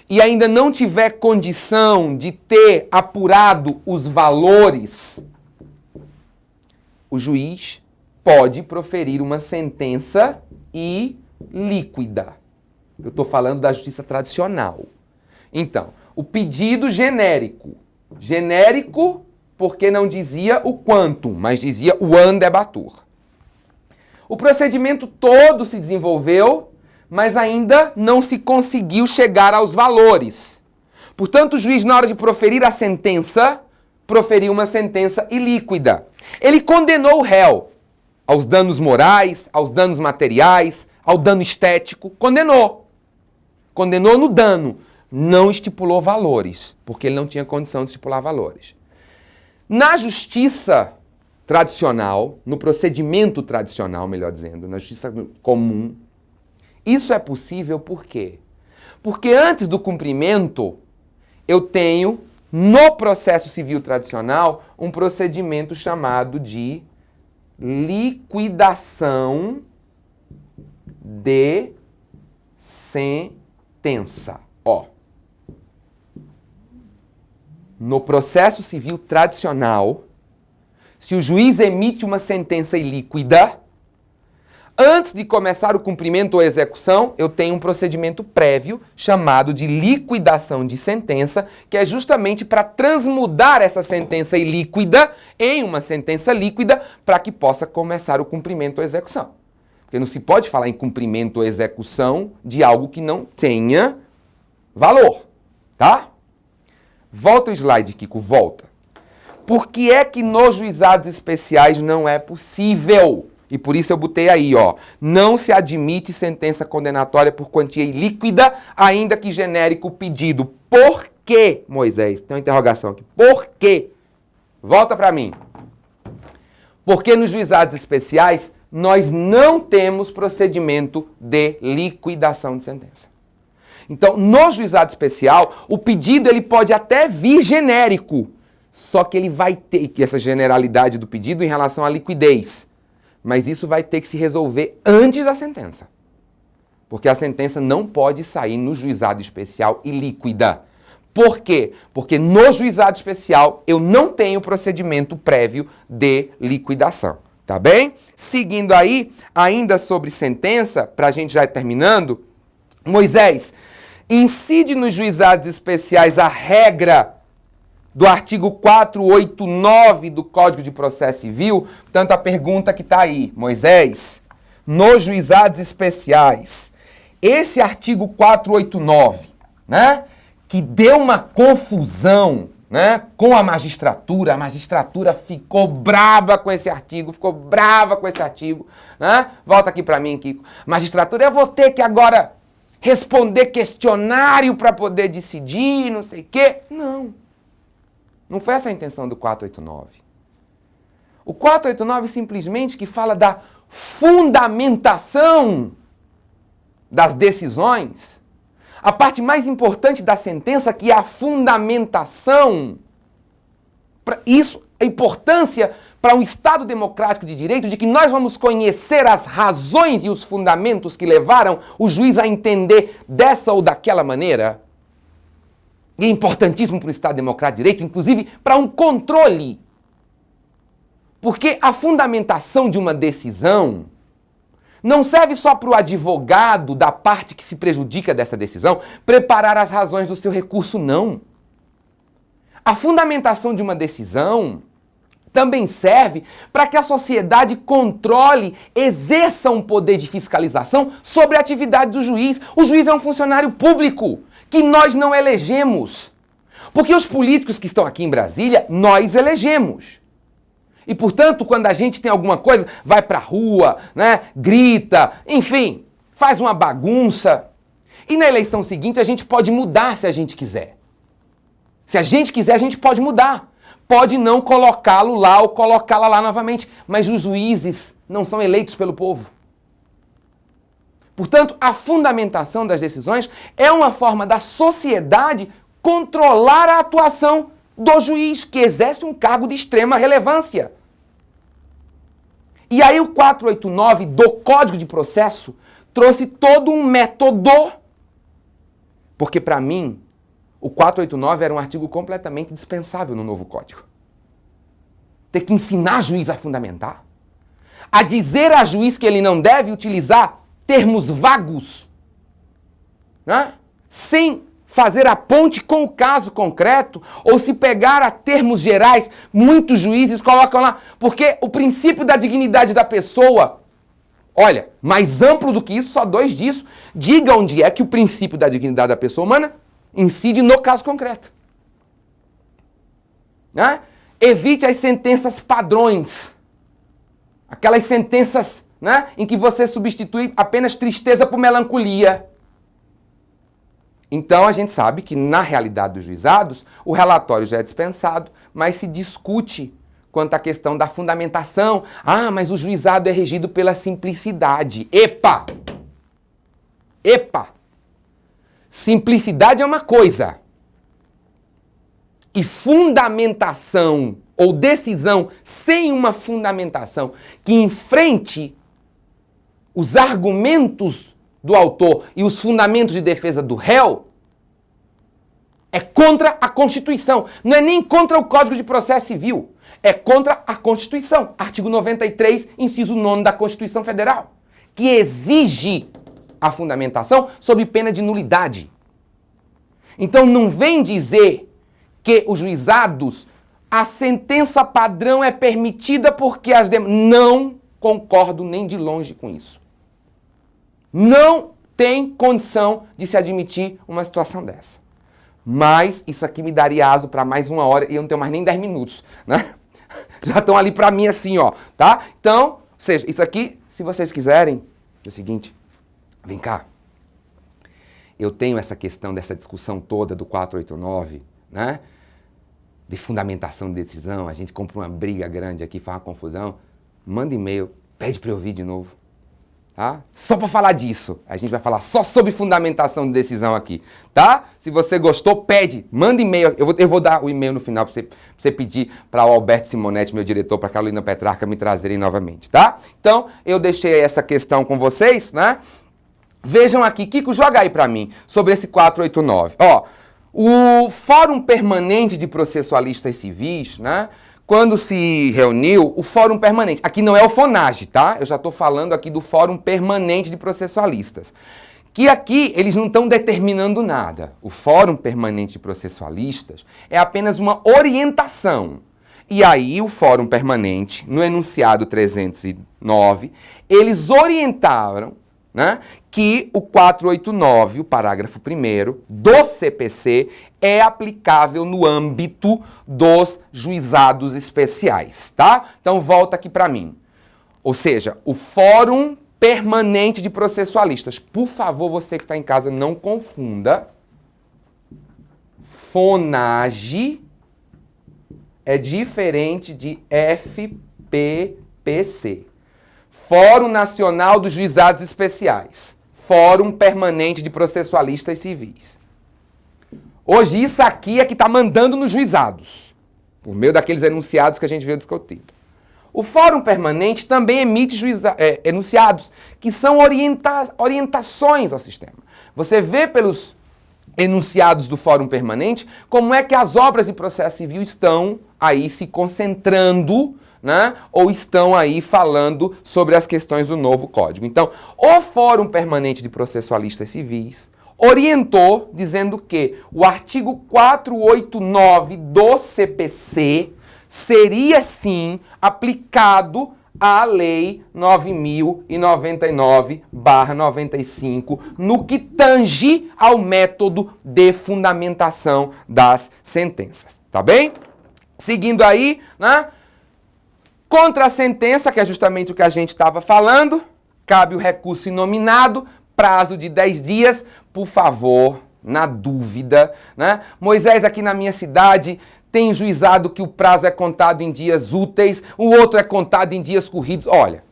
A: e ainda não tiver condição de ter apurado os valores, o juiz pode proferir uma sentença ilíquida. Eu estou falando da justiça tradicional. Então, o pedido genérico. Genérico porque não dizia o quantum, mas dizia o andebatur. O procedimento todo se desenvolveu, mas ainda não se conseguiu chegar aos valores. Portanto, o juiz, na hora de proferir a sentença, proferiu uma sentença ilíquida. Ele condenou o réu aos danos morais, aos danos materiais, ao dano estético, condenou. Condenou no dano, não estipulou valores, porque ele não tinha condição de estipular valores. Na justiça tradicional, no procedimento tradicional, melhor dizendo, na justiça comum, isso é possível por quê? Porque antes do cumprimento, eu tenho, no processo civil tradicional, um procedimento chamado de liquidação de sentença. Ó, no processo civil tradicional, se o juiz emite uma sentença ilíquida, Antes de começar o cumprimento ou execução, eu tenho um procedimento prévio chamado de liquidação de sentença, que é justamente para transmudar essa sentença ilíquida em uma sentença líquida para que possa começar o cumprimento ou execução. Porque não se pode falar em cumprimento ou execução de algo que não tenha valor, tá? Volta o slide, Kiko, volta. Por que é que nos juizados especiais não é possível? E por isso eu botei aí, ó. Não se admite sentença condenatória por quantia ilíquida, ainda que genérico o pedido. Por quê, Moisés? Tem uma interrogação aqui. Por quê? Volta para mim. Porque nos juizados especiais nós não temos procedimento de liquidação de sentença. Então, no juizado especial, o pedido ele pode até vir genérico, só que ele vai ter essa generalidade do pedido em relação à liquidez. Mas isso vai ter que se resolver antes da sentença. Porque a sentença não pode sair no juizado especial ilíquida. Por quê? Porque no juizado especial eu não tenho procedimento prévio de liquidação. Tá bem? Seguindo aí, ainda sobre sentença, para a gente já ir terminando, Moisés, incide nos juizados especiais a regra do artigo 489 do Código de Processo Civil, portanto a pergunta que está aí, Moisés, nos juizados especiais, esse artigo 489, né, que deu uma confusão, né, com a magistratura ficou braba com esse artigo, né? Volta aqui para mim, Kiko. Magistratura, eu vou ter que agora responder questionário para poder decidir, não sei o quê. Não foi essa a intenção do 489. O 489 simplesmente que fala da fundamentação das decisões. A parte mais importante da sentença, que é a fundamentação. Isso, a importância para um Estado democrático de direito de que nós vamos conhecer as razões e os fundamentos que levaram o juiz a entender dessa ou daquela maneira. E é importantíssimo para o Estado democrático de direito, inclusive para um controle. Porque a fundamentação de uma decisão não serve só para o advogado da parte que se prejudica dessa decisão preparar as razões do seu recurso, não. A fundamentação de uma decisão também serve para que a sociedade controle, exerça um poder de fiscalização sobre a atividade do juiz. O juiz é um funcionário público que nós não elegemos. Porque os políticos que estão aqui em Brasília, nós elegemos. E, portanto, quando a gente tem alguma coisa, vai pra rua, né, grita, enfim, faz uma bagunça. E na eleição seguinte a gente pode mudar se a gente quiser. Se a gente quiser, a gente pode mudar. Pode não colocá-lo lá ou colocá-la lá novamente. Mas os juízes não são eleitos pelo povo. Portanto, a fundamentação das decisões é uma forma da sociedade controlar a atuação do juiz, que exerce um cargo de extrema relevância. E aí o 489 do Código de Processo trouxe todo um método, porque para mim o 489 era um artigo completamente dispensável no novo Código. Ter que ensinar juiz a fundamentar, a dizer a juiz que ele não deve utilizar termos vagos, né? Sem fazer a ponte com o caso concreto, ou se pegar a termos gerais, muitos juízes colocam lá, porque o princípio da dignidade da pessoa, olha, mais amplo do que isso, só dois disso, diga onde é que o princípio da dignidade da pessoa humana incide no caso concreto. Né? Evite as sentenças padrões, aquelas sentenças, né, em que você substitui apenas tristeza por melancolia. Então a gente sabe que na realidade dos juizados o relatório já é dispensado, mas se discute quanto à questão da fundamentação. Ah, mas o juizado é regido pela simplicidade. Epa! Simplicidade é uma coisa. E fundamentação ou decisão sem uma fundamentação que enfrente os argumentos do autor e os fundamentos de defesa do réu é contra a Constituição. Não é nem contra o Código de Processo Civil. É contra a Constituição. Artigo 93, inciso 9 da Constituição Federal. que exige a fundamentação sob pena de nulidade. Então não vem dizer que os juizados, a sentença padrão é permitida porque as demais... Não concordo nem de longe com isso. Não tem condição de se admitir uma situação dessa. Mas isso aqui me daria aso para mais 1 hora e eu não tenho mais nem 10 minutos, né? Já estão ali para mim assim, ó, tá? Então, ou seja, isso aqui, se vocês quiserem, é o seguinte, vem cá. Eu tenho essa questão dessa discussão toda do 489, né? De fundamentação de decisão, a gente compra uma briga grande aqui, faz uma confusão. Manda e-mail, pede para eu ouvir de novo. Tá? Só para falar disso. A gente vai falar só sobre fundamentação de decisão aqui. Tá? Se você gostou, pede, manda e-mail. Eu vou dar o e-mail no final para você pedir para o Alberto Simonetti, meu diretor, para a Carolina Petrarca me trazerem novamente. Tá? Então, eu deixei essa questão com vocês, né? Vejam aqui, Kiko, joga aí para mim, sobre esse 489. Ó, o Fórum Permanente de Processualistas Civis, né? Quando se reuniu, o Fórum Permanente, aqui não é o FONAGE, tá? Eu já estou falando aqui do Fórum Permanente de Processualistas. Que aqui eles não estão determinando nada. O Fórum Permanente de Processualistas é apenas uma orientação. E aí o Fórum Permanente, no enunciado 309, eles orientaram, né, que o 489, o parágrafo 1º do CPC, é aplicável no âmbito dos juizados especiais, tá? Então volta aqui para mim. Ou seja, o Fórum Permanente de Processualistas. Por favor, você que está em casa, não confunda. FONAGE é diferente de FPPC. Fórum Nacional dos Juizados Especiais. Fórum Permanente de Processualistas Civis. Hoje isso aqui é que está mandando nos juizados, por meio daqueles enunciados que a gente veio discutindo. O Fórum Permanente também emite enunciados, que são orientações ao sistema. Você vê pelos enunciados do Fórum Permanente como é que as obras de processo civil estão aí se concentrando, né? Ou estão aí falando sobre as questões do novo Código. Então, o Fórum Permanente de Processualistas Civis orientou dizendo que o artigo 489 do CPC seria, sim, aplicado à Lei 9.099/95 no que tange ao método de fundamentação das sentenças. Tá bem? Seguindo aí, né? Contra a sentença, que é justamente o que a gente estava falando, cabe o recurso inominado, prazo de 10 dias, por favor, na dúvida, né? Moisés, aqui na minha cidade, tem juizado que o prazo é contado em dias úteis, o outro é contado em dias corridos. Olha,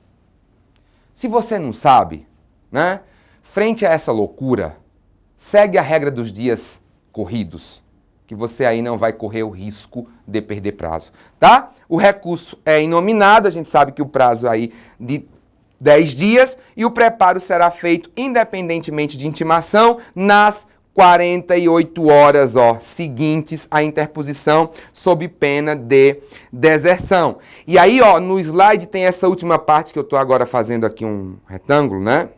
A: se você não sabe, né? Frente a essa loucura, segue a regra dos dias corridos, que você aí não vai correr o risco de perder prazo, tá? O recurso é inominado, a gente sabe que o prazo aí de 10 dias e o preparo será feito independentemente de intimação nas 48 horas seguintes à interposição sob pena de deserção. E aí, no slide tem essa última parte que eu estou agora fazendo aqui um retângulo, né?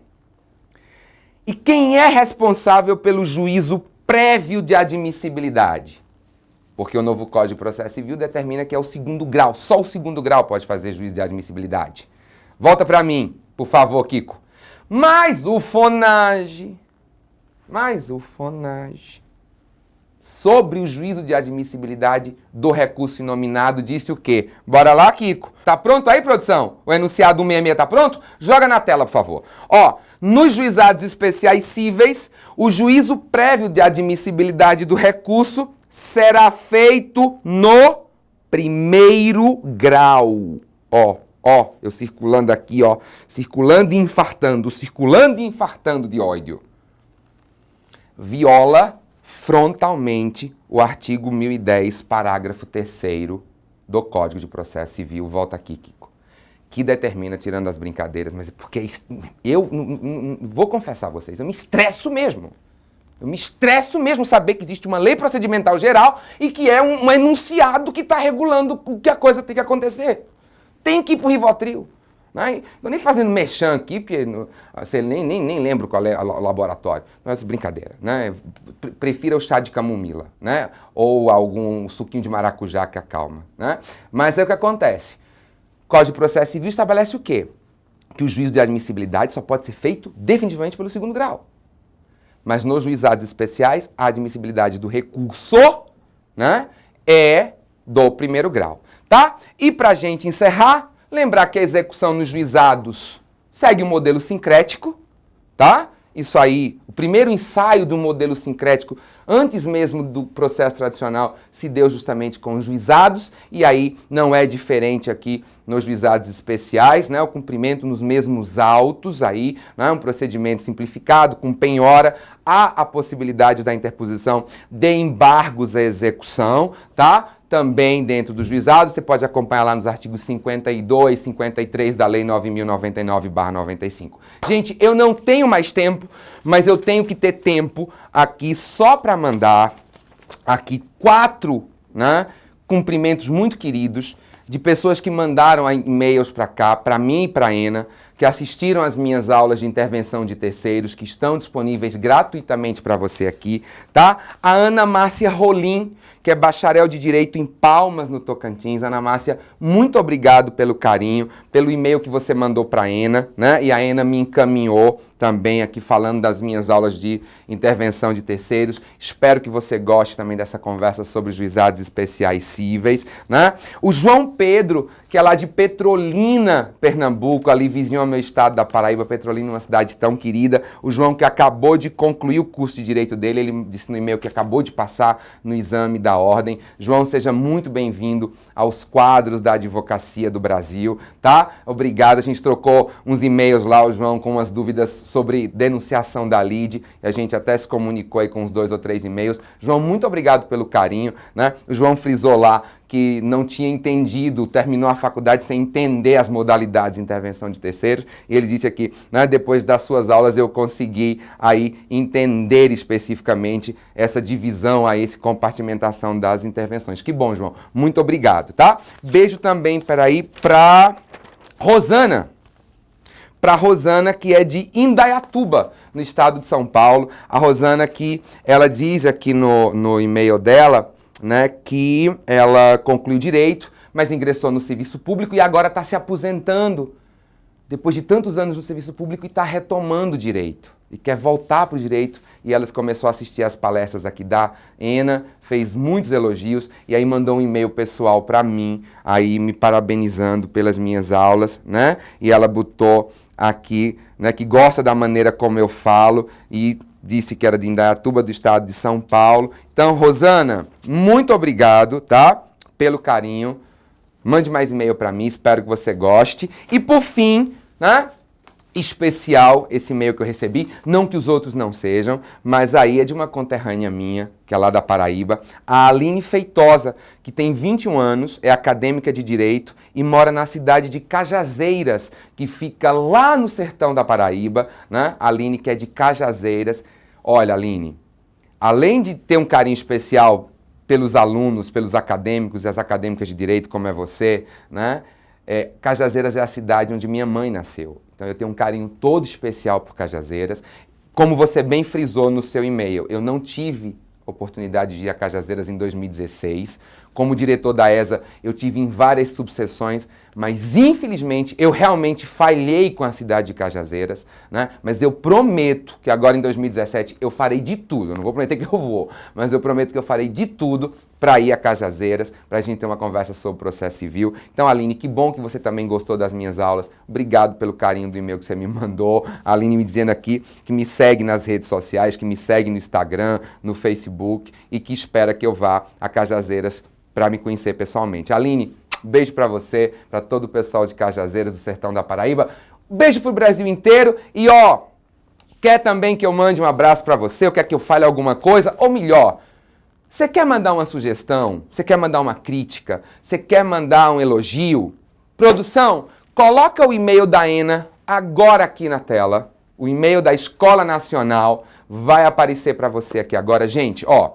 A: E quem é responsável pelo juízo prévio de admissibilidade? Porque o novo Código de Processo Civil determina que é o 2º grau, só o 2º grau pode fazer juízo de admissibilidade. Volta para mim, por favor, Kiko. Mas o FONAGE, sobre o juízo de admissibilidade do recurso inominado, disse o quê? Bora lá, Kiko. Tá pronto aí, produção? O enunciado 166 tá pronto? Joga na tela, por favor. Nos juizados especiais cíveis, o juízo prévio de admissibilidade do recurso será feito no 1º grau. Eu circulando aqui, circulando e infartando de ódio. Viola frontalmente o artigo 1010, parágrafo 3º do Código de Processo Civil. Volta aqui, Kiko. Que determina, tirando as brincadeiras, mas porque eu vou confessar a vocês, eu me estresso mesmo. Eu me estresso mesmo saber que existe uma lei procedimental geral e que é um enunciado que está regulando o que a coisa tem que acontecer. Tem que ir pro Rivotril. Né? Estou nem fazendo merchan aqui, porque você nem lembro qual é o laboratório. Mas brincadeira, né? Prefira o chá de camomila, né? Ou algum suquinho de maracujá que acalma, né? Mas é o que acontece. O Código de Processo Civil estabelece o quê? Que o juízo de admissibilidade só pode ser feito definitivamente pelo segundo grau. Mas nos juizados especiais, a admissibilidade do recurso, né, é do primeiro grau, tá? E pra gente encerrar, lembrar que a execução nos juizados segue o modelo sincrético, tá? Isso aí, o primeiro ensaio do modelo sincrético, antes mesmo do processo tradicional, se deu justamente com os juizados, e aí não é diferente aqui nos juizados especiais, né? O cumprimento nos mesmos autos aí, né? Um procedimento simplificado, com penhora, há a possibilidade da interposição de embargos à execução, tá? Também dentro do juizado, você pode acompanhar lá nos artigos 52, 53 da Lei 9.099/95. Gente, eu não tenho mais tempo, mas eu tenho que ter tempo aqui só para mandar aqui 4, né, cumprimentos muito queridos de pessoas que mandaram e-mails para cá, para mim e para a Ena, que assistiram às minhas aulas de intervenção de terceiros, que estão disponíveis gratuitamente para você aqui, tá? A Ana Márcia Rolim, que é bacharel de Direito em Palmas, no Tocantins. Ana Márcia, muito obrigado pelo carinho, pelo e-mail que você mandou para a Ena, né? E a Ena me encaminhou também aqui falando das minhas aulas de intervenção de terceiros. Espero que você goste também dessa conversa sobre juizados especiais cíveis, né? O João Pedro, que é lá de Petrolina, Pernambuco, ali vizinho ao meu estado da Paraíba. Petrolina, uma cidade tão querida. O João, que acabou de concluir o curso de Direito dele, ele disse no e-mail que acabou de passar no exame da ordem. João, seja muito bem-vindo aos quadros da advocacia do Brasil, tá? Obrigado, a gente trocou uns e-mails lá, o João, com umas dúvidas sobre denunciação da lide, e a gente até se comunicou aí com uns 2 ou 3 e-mails. João, muito obrigado pelo carinho, né? O João frisou lá que não tinha entendido, terminou a faculdade sem entender as modalidades de intervenção de terceiros, e ele disse aqui, né, depois das suas aulas eu consegui aí entender especificamente essa divisão aí, essa compartimentação das intervenções. Que bom, João. Muito obrigado, tá? Beijo também, peraí, pra Rosana. Para Rosana, que é de Indaiatuba, no estado de São Paulo. A Rosana, que ela diz aqui no e-mail dela, né, que ela concluiu Direito, mas ingressou no serviço público e agora está se aposentando, depois de tantos anos no serviço público, e está retomando Direito. E quer voltar para o Direito, e ela começou a assistir às palestras aqui da Ena, fez muitos elogios, e aí mandou um e-mail pessoal para mim, aí me parabenizando pelas minhas aulas, né? E ela botou aqui, né, que gosta da maneira como eu falo, e disse que era de Indaiatuba, do estado de São Paulo. Então, Rosana, muito obrigado, tá? Pelo carinho. Mande mais e-mail para mim, espero que você goste. E por fim, né? Especial esse e-mail que eu recebi, não que os outros não sejam, mas aí é de uma conterrânea minha, que é lá da Paraíba, a Aline Feitosa, que tem 21 anos, é acadêmica de Direito e mora na cidade de Cajazeiras, que fica lá no sertão da Paraíba, né? A Aline, que é de Cajazeiras. Olha, Aline, além de ter um carinho especial pelos alunos, pelos acadêmicos e as acadêmicas de Direito, como é você, né? Cajazeiras é a cidade onde minha mãe nasceu. Então eu tenho um carinho todo especial por Cajazeiras. Como você bem frisou no seu e-mail, eu não tive oportunidade de ir a Cajazeiras em 2016. Como diretor da ESA, eu tive em várias subseções, mas infelizmente eu realmente falhei com a cidade de Cajazeiras, né? Mas eu prometo que agora em 2017 eu farei de tudo. Eu não vou prometer que eu vou, mas eu prometo que eu farei de tudo para ir a Cajazeiras, para a gente ter uma conversa sobre processo civil. Então, Aline, que bom que você também gostou das minhas aulas. Obrigado pelo carinho do e-mail que você me mandou. A Aline me dizendo aqui que me segue nas redes sociais, que me segue no Instagram, no Facebook e que espera que eu vá a Cajazeiras para me conhecer pessoalmente. Aline, beijo para você, para todo o pessoal de Cajazeiras, do sertão da Paraíba. Beijo pro Brasil inteiro e ó, quer também que eu mande um abraço para você, ou quer que eu fale alguma coisa, ou melhor, você quer mandar uma sugestão? Você quer mandar uma crítica? Você quer mandar um elogio? Produção, coloca o e-mail da Ena agora aqui na tela. O e-mail da Escola Nacional vai aparecer para você aqui agora. Gente, ó,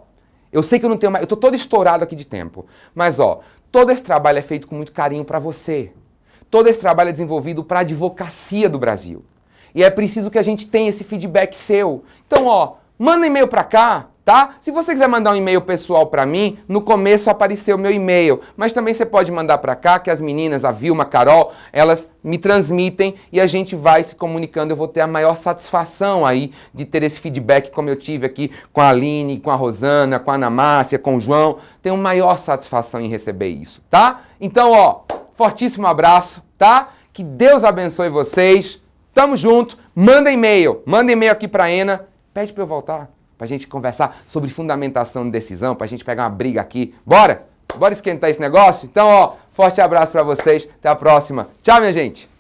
A: eu sei que eu não tenho mais... Eu tô todo estourado aqui de tempo. Mas, ó, todo esse trabalho é feito com muito carinho para você. Todo esse trabalho é desenvolvido para a advocacia do Brasil. E é preciso que a gente tenha esse feedback seu. Então, ó, manda e-mail para cá, tá? Se você quiser mandar um e-mail pessoal para mim, no começo apareceu o meu e-mail. Mas também você pode mandar para cá, que as meninas, a Vilma, a Carol, elas me transmitem e a gente vai se comunicando. Eu vou ter a maior satisfação aí de ter esse feedback como eu tive aqui com a Aline, com a Rosana, com a Ana Márcia, com o João. Tenho maior satisfação em receber isso, tá? Então, ó, fortíssimo abraço, tá? Que Deus abençoe vocês. Tamo junto. Manda e-mail aqui pra Ena. Pede pra eu voltar, pra gente conversar sobre fundamentação de decisão, pra gente pegar uma briga aqui. Bora? Bora esquentar esse negócio? Então, ó, forte abraço pra vocês. Até a próxima. Tchau, minha gente.